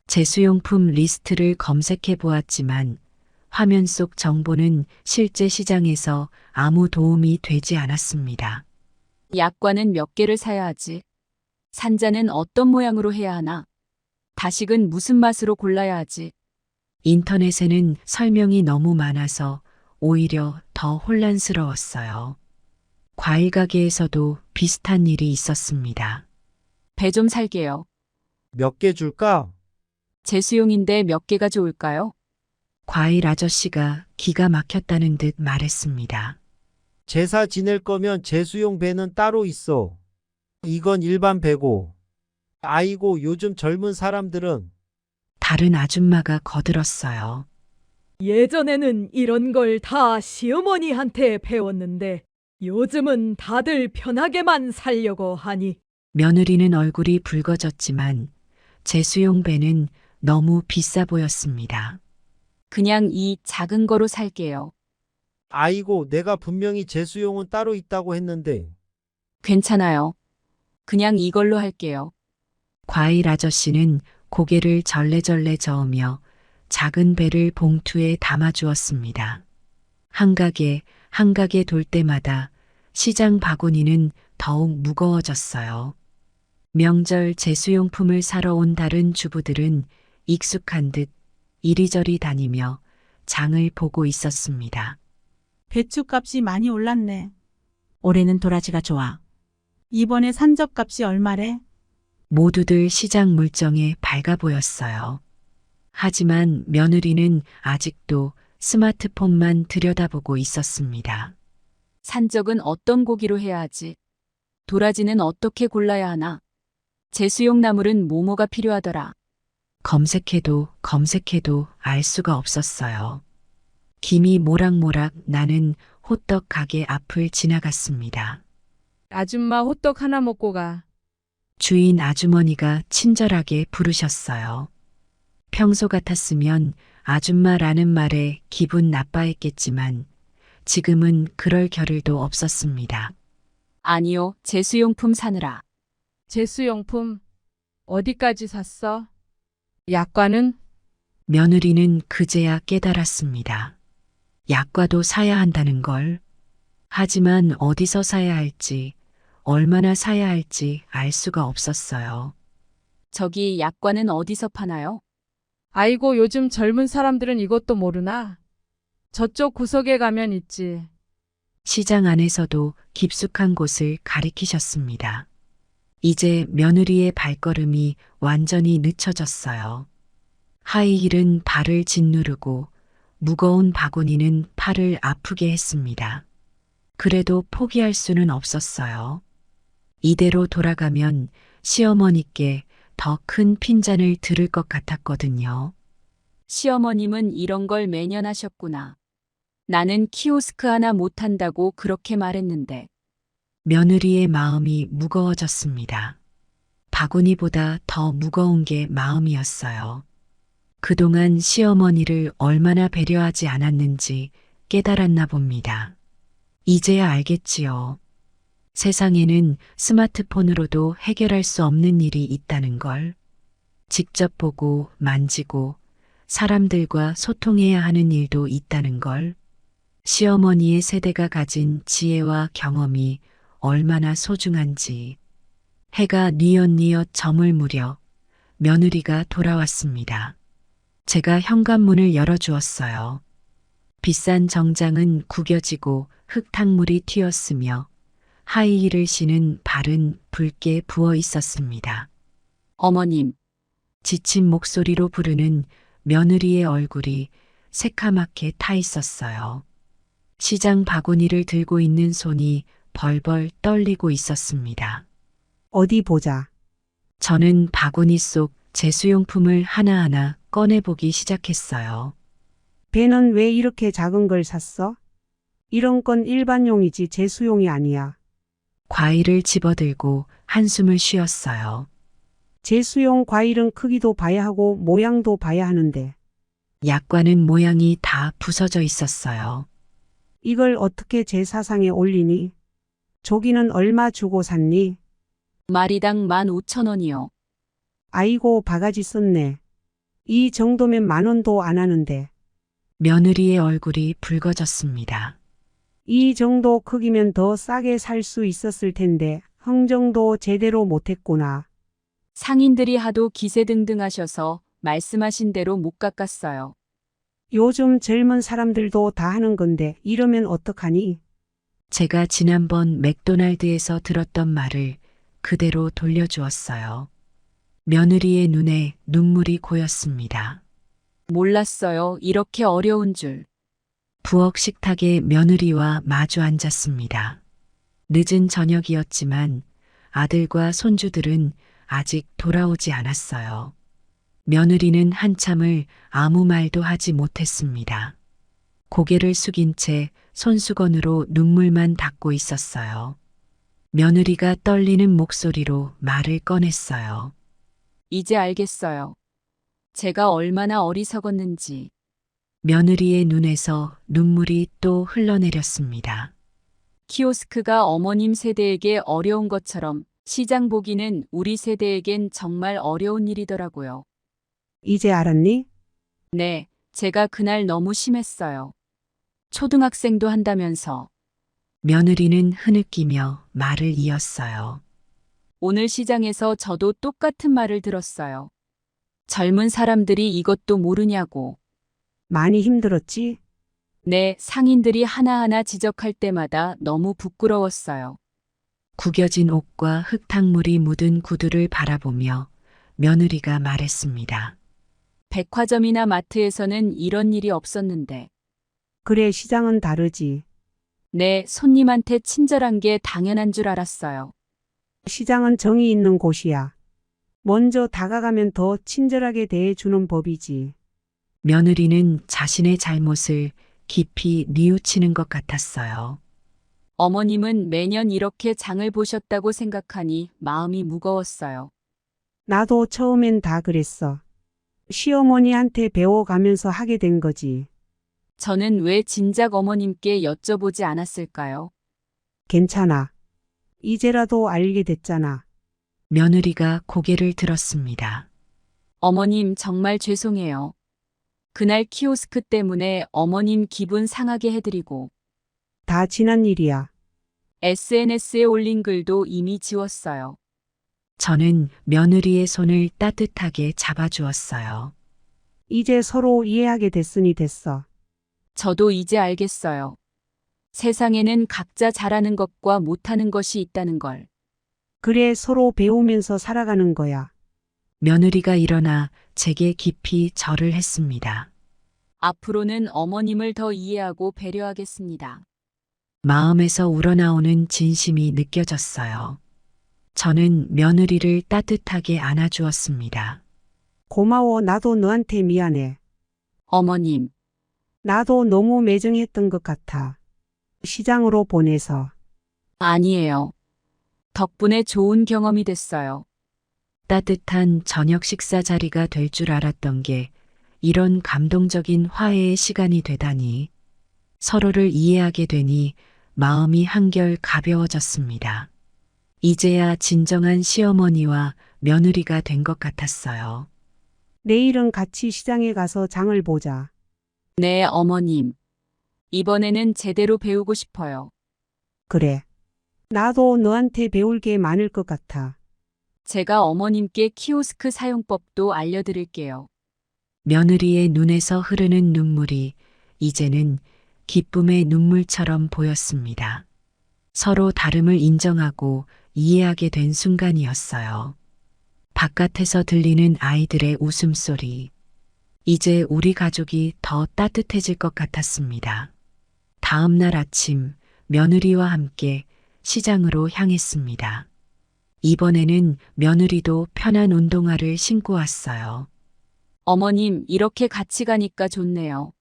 제수용품 리스트를 검색해 보았지만 화면 속 정보는 실제 시장에서 아무 도움이 되지 않았습니다. 약과는 몇 개를 사야 하지? 산자는 어떤 모양으로 해야 하나? 다식은 무슨 맛으로 골라야 하지? 인터넷에는 설명이 너무 많아서 오히려 더 혼란스러웠어요. 과일 가게에서도 비슷한 일이 있었습니다. 배 좀 살게요. 몇 개 줄까? 제수용인데 몇 개가 좋을까요? 과일 아저씨가 기가 막혔다는 듯 말했습니다. 제사 지낼 거면 제수용 배는 따로 있어. 이건 일반 배고. 아이고, 요즘 젊은 사람들은. 다른 아줌마가 거들었어요. 예전에는 이런 걸 다 시어머니한테 배웠는데 요즘은 다들 편하게만 살려고 하니. 며느리는 얼굴이 붉어졌지만 제수용 배는 너무 비싸 보였습니다. 그냥 이 작은 거로 살게요. 아이고, 내가 분명히 제수용은 따로 있다고 했는데. 괜찮아요. 그냥 이걸로 할게요. 과일 아저씨는 고개를 절레절레 저으며 작은 배를 봉투에 담아 주었습니다. 한 가게 돌 때마다 시장 바구니는 더욱 무거워졌어요. 명절 제수용품을 사러 온 다른 주부들은 익숙한 듯 이리저리 다니며 장을 보고 있었습니다. 배추값이 많이 올랐네. 올해는 도라지가 좋아. 이번에 산적값이 얼마래? 모두들 시장 물정에 밝아 보였어요. 하지만 며느리는 아직도 스마트폰만 들여다보고 있었습니다. 산적은 어떤 고기로 해야 하지? 도라지는 어떻게 골라야 하나? 제수용 나물은 뭐뭐가 필요하더라. 검색해도 알 수가 없었어요. 김이 모락모락 나는 호떡 가게 앞을 지나갔습니다. 아줌마 호떡 하나 먹고 가. 주인 아주머니가 친절하게 부르셨어요. 평소 같았으면 아줌마라는 말에 기분 나빠했겠지만 지금은 그럴 겨를도 없었습니다. 아니요, 제수용품 사느라. 제수용품 어디까지 샀어? 약과는? 며느리는 그제야 깨달았습니다. 약과도 사야 한다는 걸. 하지만 어디서 사야 할지, 얼마나 사야 할지 알 수가 없었어요. 저기 약과는 어디서 파나요? 아이고, 요즘 젊은 사람들은 이것도 모르나? 저쪽 구석에 가면 있지. 시장 안에서도 깊숙한 곳을 가리키셨습니다. 이제 며느리의 발걸음이 완전히 늦춰졌어요. 하이힐은 발을 짓누르고 무거운 바구니는 팔을 아프게 했습니다. 그래도 포기할 수는 없었어요. 이대로 돌아가면 시어머니께 더 큰 핀잔을 들을 것 같았거든요. 시어머님은 이런 걸 매년 하셨구나. 나는 키오스크 하나 못한다고 그렇게 말했는데. 며느리의 마음이 무거워졌습니다. 바구니보다 더 무거운 게 마음이었어요. 그동안 시어머니를 얼마나 배려하지 않았는지 깨달았나 봅니다. 이제야 알겠지요. 세상에는 스마트폰으로도 해결할 수 없는 일이 있다는 걸. 직접 보고 만지고 사람들과 소통해야 하는 일도 있다는 걸. 시어머니의 세대가 가진 지혜와 경험이 얼마나 소중한지. 해가 뉘엿뉘엿 저물 무렵 며느리가 돌아왔습니다. 제가 현관문을 열어주었어요. 비싼 정장은 구겨지고 흙탕물이 튀었으며 하이힐을 신은 발은 붉게 부어 있었습니다. 어머님. 지친 목소리로 부르는 며느리의 얼굴이 새카맣게 타 있었어요. 시장 바구니를 들고 있는 손이 벌벌 떨리고 있었습니다. 어디 보자. 저는 바구니 속 제수용품을 하나하나 꺼내보기 시작했어요. 배는 왜 이렇게 작은 걸 샀어? 이런 건 일반용이지 제수용이 아니야. 과일을 집어들고 한숨을 쉬었어요. 제수용 과일은 크기도 봐야 하고 모양도 봐야 하는데. 약과는 모양이 다 부서져 있었어요. 이걸 어떻게 제사상에 올리니? 조기는 얼마 주고 샀니? 마리당 15,000원이요. 아이고, 바가지 썼네. 이 정도면 10,000원도 안 하는데. 며느리의 얼굴이 붉어졌습니다. 이 정도 크기면 더 싸게 살 수 있었을 텐데 흥정도 제대로 못했구나. 상인들이 하도 기세등등하셔서 말씀하신 대로 못 깎았어요. 요즘 젊은 사람들도 다 하는 건데 이러면 어떡하니? 제가 지난번 맥도날드에서 들었던 말을 그대로 돌려주었어요. 며느리의 눈에 눈물이 고였습니다. 몰랐어요. 이렇게 어려운 줄. 부엌 식탁에 며느리와 마주 앉았습니다. 늦은 저녁이었지만 아들과 손주들은 아직 돌아오지 않았어요. 며느리는 한참을 아무 말도 하지 못했습니다. 고개를 숙인 채 손수건으로 눈물만 닦고 있었어요. 며느리가 떨리는 목소리로 말을 꺼냈어요. 이제 알겠어요. 제가 얼마나 어리석었는지. 며느리의 눈에서 눈물이 또 흘러내렸습니다. 키오스크가 어머님 세대에게 어려운 것처럼 시장 보기는 우리 세대에겐 정말 어려운 일이더라고요. 이제 알았니? 네, 제가 그날 너무 심했어요. 초등학생도 한다면서. 며느리는 흐느끼며 말을 이었어요. 오늘 시장에서 저도 똑같은 말을 들었어요. 젊은 사람들이 이것도 모르냐고. 많이 힘들었지? 네, 상인들이 하나하나 지적할 때마다 너무 부끄러웠어요. 구겨진 옷과 흙탕물이 묻은 구두를 바라보며 며느리가 말했습니다. 백화점이나 마트에서는 이런 일이 없었는데. 그래, 시장은 다르지. 네, 손님한테 친절한 게 당연한 줄 알았어요. 시장은 정이 있는 곳이야. 먼저 다가가면 더 친절하게 대해주는 법이지. 며느리는 자신의 잘못을 깊이 뉘우치는 것 같았어요. 어머님은 매년 이렇게 장을 보셨다고 생각하니 마음이 무거웠어요. 나도 처음엔 다 그랬어. 시어머니한테 배워가면서 하게 된 거지. 저는 왜 진작 어머님께 여쭤보지 않았을까요? 괜찮아. 이제라도 알게 됐잖아. 며느리가 고개를 들었습니다. 어머님 정말 죄송해요. 그날 키오스크 때문에 어머님 기분 상하게 해드리고. 다 지난 일이야. SNS에 올린 글도 이미 지웠어요. 저는 며느리의 손을 따뜻하게 잡아주었어요. 이제 서로 이해하게 됐으니 됐어. 저도 이제 알겠어요. 세상에는 각자 잘하는 것과 못하는 것이 있다는 걸. 그래, 서로 배우면서 살아가는 거야. 며느리가 일어나 제게 깊이 절을 했습니다. 앞으로는 어머님을 더 이해하고 배려하겠습니다. 마음에서 우러나오는 진심이 느껴졌어요. 저는 며느리를 따뜻하게 안아주었습니다. 고마워, 나도 너한테 미안해. 어머님. 나도 너무 매정했던 것 같아. 시장으로 보내서. 아니에요. 덕분에 좋은 경험이 됐어요. 따뜻한 저녁 식사 자리가 될 줄 알았던 게 이런 감동적인 화해의 시간이 되다니. 서로를 이해하게 되니 마음이 한결 가벼워졌습니다. 이제야 진정한 시어머니와 며느리가 된 것 같았어요. 내일은 같이 시장에 가서 장을 보자. 네, 어머님. 이번에는 제대로 배우고 싶어요. 그래. 나도 너한테 배울 게 많을 것 같아. 제가 어머님께 키오스크 사용법도 알려드릴게요. 며느리의 눈에서 흐르는 눈물이 이제는 기쁨의 눈물처럼 보였습니다. 서로 다름을 인정하고 이해하게 된 순간이었어요. 바깥에서 들리는 아이들의 웃음소리. 이제 우리 가족이 더 따뜻해질 것 같았습니다. 다음 날 아침 며느리와 함께 시장으로 향했습니다. 이번에는 며느리도 편한 운동화를 신고 왔어요. 어머님, 이렇게 같이 가니까 좋네요.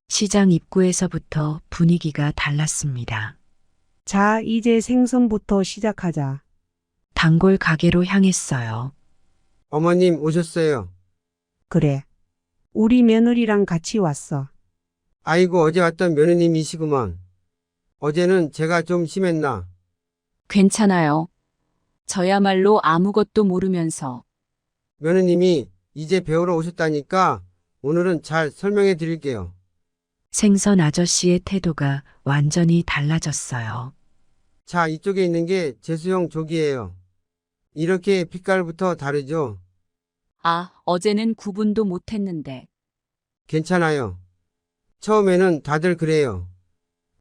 시장 입구에서부터 분위기가 달랐습니다. 자, 이제 생선부터 시작하자. 단골 가게로 향했어요. 어머님 오셨어요. 그래. 우리 며느리랑 같이 왔어. 아이고 어제 왔던 며느님이시구먼. 어제는 제가 좀 심했나? 괜찮아요. 저야말로 아무것도 모르면서. 며느님이 이제 배우러 오셨다니까 오늘은 잘 설명해 드릴게요. 생선 아저씨의 태도가 완전히 달라졌어요. 자, 이쪽에 있는 게 재수용 조기예요. 이렇게 빛깔부터 다르죠? 아, 어제는 구분도 못했는데. 괜찮아요. 처음에는 다들 그래요.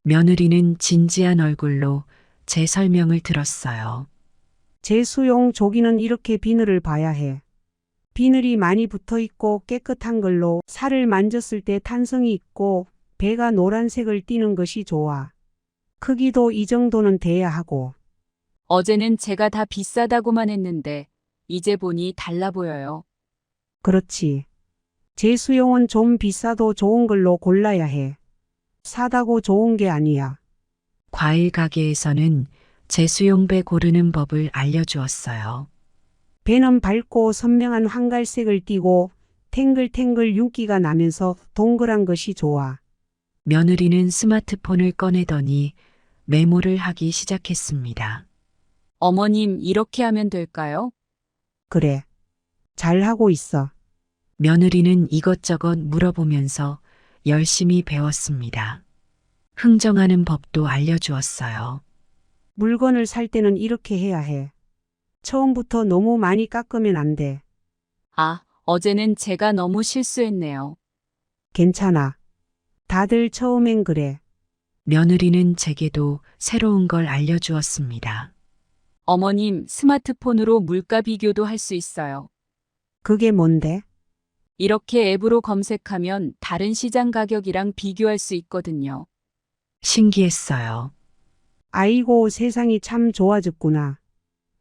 며느리는 진지한 얼굴로 제 설명을 들었어요. 재수용 조기는 이렇게 비늘을 봐야 해. 비늘이 많이 붙어 있고 깨끗한 걸로 살을 만졌을 때 탄성이 있고 배가 노란색을 띠는 것이 좋아. 크기도 이 정도는 돼야 하고. 어제는 제가 다 비싸다고만 했는데 이제 보니 달라 보여요. 그렇지. 재수용은 좀 비싸도 좋은 걸로 골라야 해. 사다고 좋은 게 아니야. 과일 가게에서는 재수용배 고르는 법을 알려주었어요. 배는 밝고 선명한 황갈색을 띠고 탱글탱글 윤기가 나면서 동그란 것이 좋아. 며느리는 스마트폰을 꺼내더니 메모를 하기 시작했습니다. 어머님, 이렇게 하면 될까요? 그래. 잘하고 있어. 며느리는 이것저것 물어보면서 열심히 배웠습니다. 흥정하는 법도 알려주었어요. 물건을 살 때는 이렇게 해야 해. 처음부터 너무 많이 깎으면 안 돼. 아, 어제는 제가 너무 실수했네요. 괜찮아. 다들 처음엔 그래. 며느리는 제게도 새로운 걸 알려주었습니다. 어머님, 스마트폰으로 물가 비교도 할 수 있어요. 그게 뭔데? 이렇게 앱으로 검색하면 다른 시장 가격이랑 비교할 수 있거든요. 신기했어요. 아이고, 세상이 참 좋아졌구나.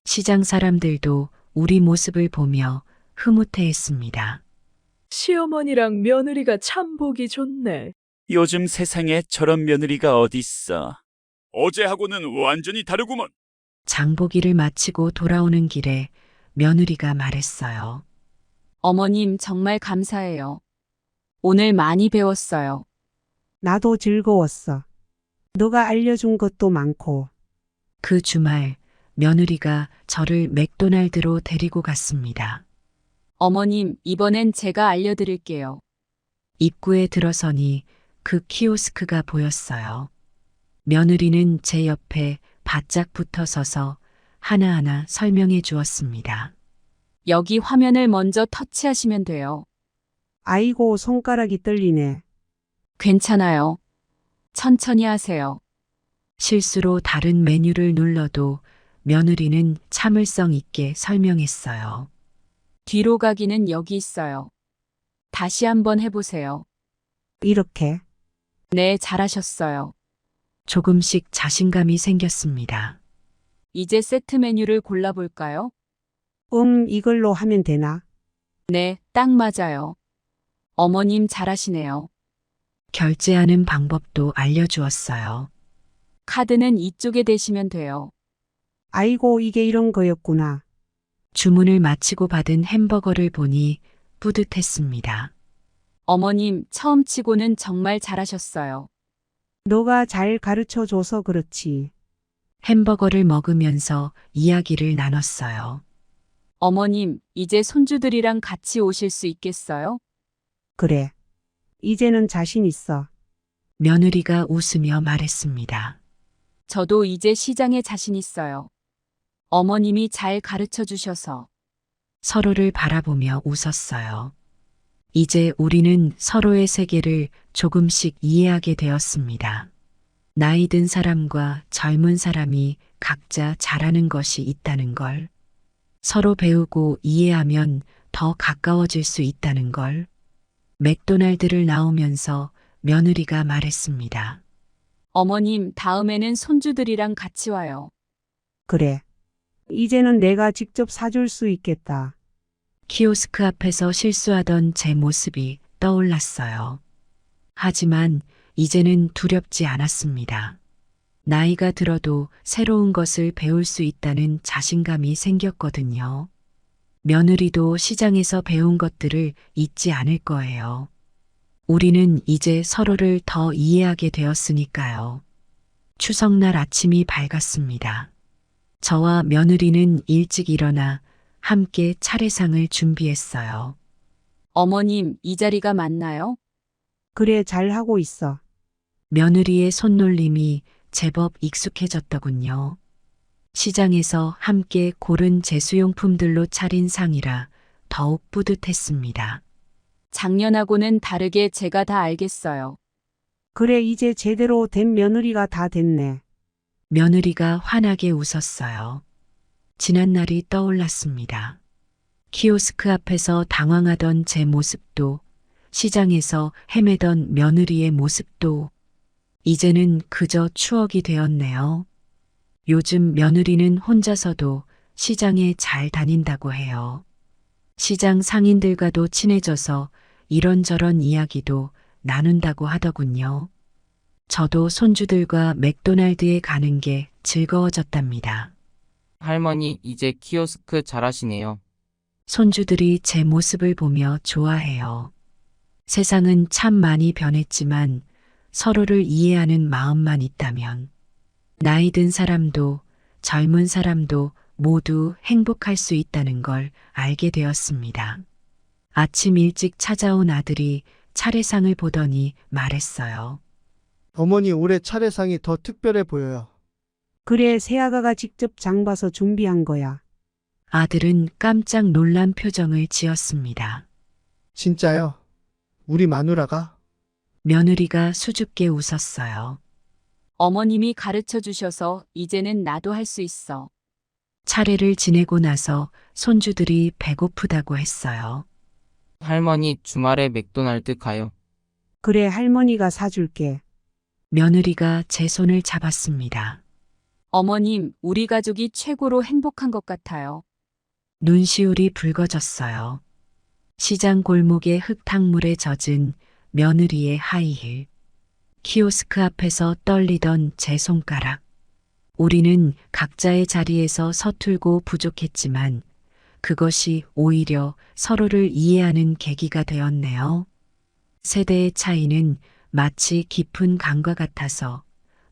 시장 사람들도 우리 모습을 보며 흐뭇해했습니다. 시어머니랑 며느리가 참 보기 좋네. 요즘 세상에 저런 며느리가 어딨어. 어제하고는 완전히 다르구먼. 장보기를 마치고 돌아오는 길에 며느리가 말했어요. 어머님, 정말 감사해요. 오늘 많이 배웠어요. 나도 즐거웠어. 너가 알려준 것도 많고. 그 주말 며느리가 저를 맥도날드로 데리고 갔습니다. 어머님, 이번엔 제가 알려드릴게요. 입구에 들어서니 그 키오스크가 보였어요. 며느리는 제 옆에 바짝 붙어 서서 하나하나 설명해 주었습니다. 여기 화면을 먼저 터치하시면 돼요. 아이고, 손가락이 떨리네. 괜찮아요. 천천히 하세요. 실수로 다른 메뉴를 눌러도 며느리는 참을성 있게 설명했어요. 뒤로 가기는 여기 있어요. 다시 한번 해보세요. 이렇게? 네, 잘하셨어요. 조금씩 자신감이 생겼습니다. 이제 세트 메뉴를 골라볼까요? 이걸로 하면 되나? 네, 딱 맞아요. 어머님 잘하시네요. 결제하는 방법도 알려주었어요. 카드는 이쪽에 대시면 돼요. 아이고, 이게 이런 거였구나. 주문을 마치고 받은 햄버거를 보니 뿌듯했습니다. 어머님, 처음 치고는 정말 잘하셨어요. 너가 잘 가르쳐 줘서 그렇지. 햄버거를 먹으면서 이야기를 나눴어요. 어머님, 이제 손주들이랑 같이 오실 수 있겠어요? 그래. 이제는 자신 있어. 며느리가 웃으며 말했습니다. 저도 이제 시장에 자신 있어요. 어머님이 잘 가르쳐 주셔서. 서로를 바라보며 웃었어요. 이제 우리는 서로의 세계를 조금씩 이해하게 되었습니다. 나이 든 사람과 젊은 사람이 각자 잘하는 것이 있다는 걸, 서로 배우고 이해하면 더 가까워질 수 있다는 걸, 맥도날드를 나오면서 며느리가 말했습니다. 어머님, 다음에는 손주들이랑 같이 와요. 그래. 이제는 내가 직접 사줄 수 있겠다. 키오스크 앞에서 실수하던 제 모습이 떠올랐어요. 하지만 이제는 두렵지 않았습니다. 나이가 들어도 새로운 것을 배울 수 있다는 자신감이 생겼거든요. 며느리도 시장에서 배운 것들을 잊지 않을 거예요. 우리는 이제 서로를 더 이해하게 되었으니까요. 추석날 아침이 밝았습니다. 저와 며느리는 일찍 일어나 함께 차례상을 준비했어요. 어머님, 이 자리가 맞나요? 그래, 잘하고 있어. 며느리의 손놀림이 제법 익숙해졌더군요. 시장에서 함께 고른 제수용품들로 차린 상이라 더욱 뿌듯했습니다. 작년하고는 다르게 제가 다 알겠어요. 그래, 이제 제대로 된 며느리가 다 됐네. 며느리가 환하게 웃었어요. 지난 날이 떠올랐습니다. 키오스크 앞에서 당황하던 제 모습도, 시장에서 헤매던 며느리의 모습도 이제는 그저 추억이 되었네요. 요즘 며느리는 혼자서도 시장에 잘 다닌다고 해요. 시장 상인들과도 친해져서 이런저런 이야기도 나눈다고 하더군요. 저도 손주들과 맥도날드에 가는 게 즐거워졌답니다. 할머니, 이제 키오스크 잘하시네요. 손주들이 제 모습을 보며 좋아해요. 세상은 참 많이 변했지만 서로를 이해하는 마음만 있다면 나이 든 사람도 젊은 사람도 모두 행복할 수 있다는 걸 알게 되었습니다. 아침 일찍 찾아온 아들이 차례상을 보더니 말했어요. 어머니, 올해 차례상이 더 특별해 보여요. 그래, 새아가가 직접 장 봐서 준비한 거야. 아들은 깜짝 놀란 표정을 지었습니다. 진짜요? 우리 마누라가? 며느리가 수줍게 웃었어요. 어머님이 가르쳐 주셔서 이제는 나도 할 수 있어. 차례를 지내고 나서 손주들이 배고프다고 했어요. 할머니, 주말에 맥도날드 가요. 그래, 할머니가 사줄게. 며느리가 제 손을 잡았습니다. 어머님, 우리 가족이 최고로 행복한 것 같아요. 눈시울이 붉어졌어요. 시장 골목의 흙탕물에 젖은 며느리의 하이힐. 키오스크 앞에서 떨리던 제 손가락. 우리는 각자의 자리에서 서툴고 부족했지만 그것이 오히려 서로를 이해하는 계기가 되었네요. 세대의 차이는 마치 깊은 강과 같아서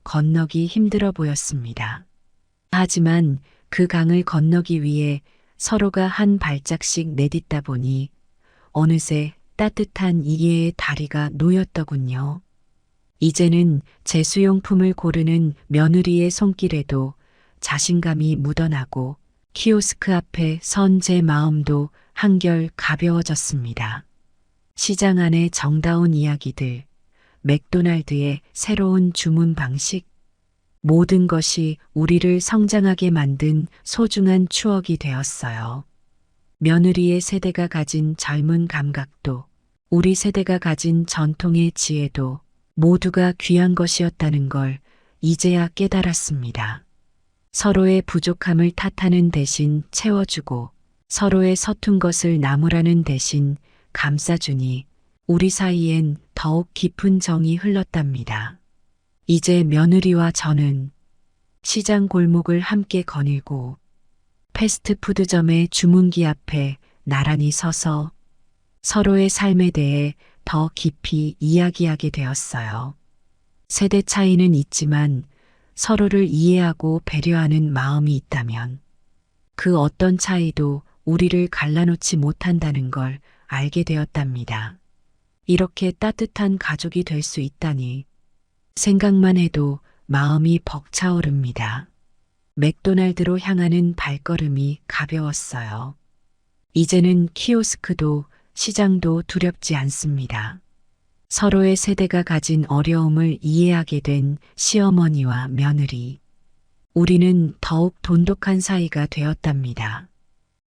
건너기 힘들어 보였습니다. 하지만 그 강을 건너기 위해 서로가 한 발짝씩 내딛다 보니 어느새 따뜻한 이해의 다리가 놓였더군요. 이제는 제수용품을 고르는 며느리의 손길에도 자신감이 묻어나고 키오스크 앞에 선 제 마음도 한결 가벼워졌습니다. 시장 안의 정다운 이야기들, 맥도날드의 새로운 주문 방식, 모든 것이 우리를 성장하게 만든 소중한 추억이 되었어요. 며느리의 세대가 가진 젊은 감각도, 우리 세대가 가진 전통의 지혜도 모두가 귀한 것이었다는 걸 이제야 깨달았습니다. 서로의 부족함을 탓하는 대신 채워주고 서로의 서툰 것을 나무라는 대신 감싸주니 우리 사이엔 더욱 깊은 정이 흘렀답니다. 이제 며느리와 저는 시장 골목을 함께 거닐고 패스트푸드점의 주문기 앞에 나란히 서서 서로의 삶에 대해 더 깊이 이야기하게 되었어요. 세대 차이는 있지만 서로를 이해하고 배려하는 마음이 있다면 그 어떤 차이도 우리를 갈라놓지 못한다는 걸 알게 되었답니다. 이렇게 따뜻한 가족이 될 수 있다니 생각만 해도 마음이 벅차오릅니다. 맥도날드로 향하는 발걸음이 가벼웠어요. 이제는 키오스크도 시장도 두렵지 않습니다. 서로의 세대가 가진 어려움을 이해하게 된 시어머니와 며느리. 우리는 더욱 돈독한 사이가 되었답니다.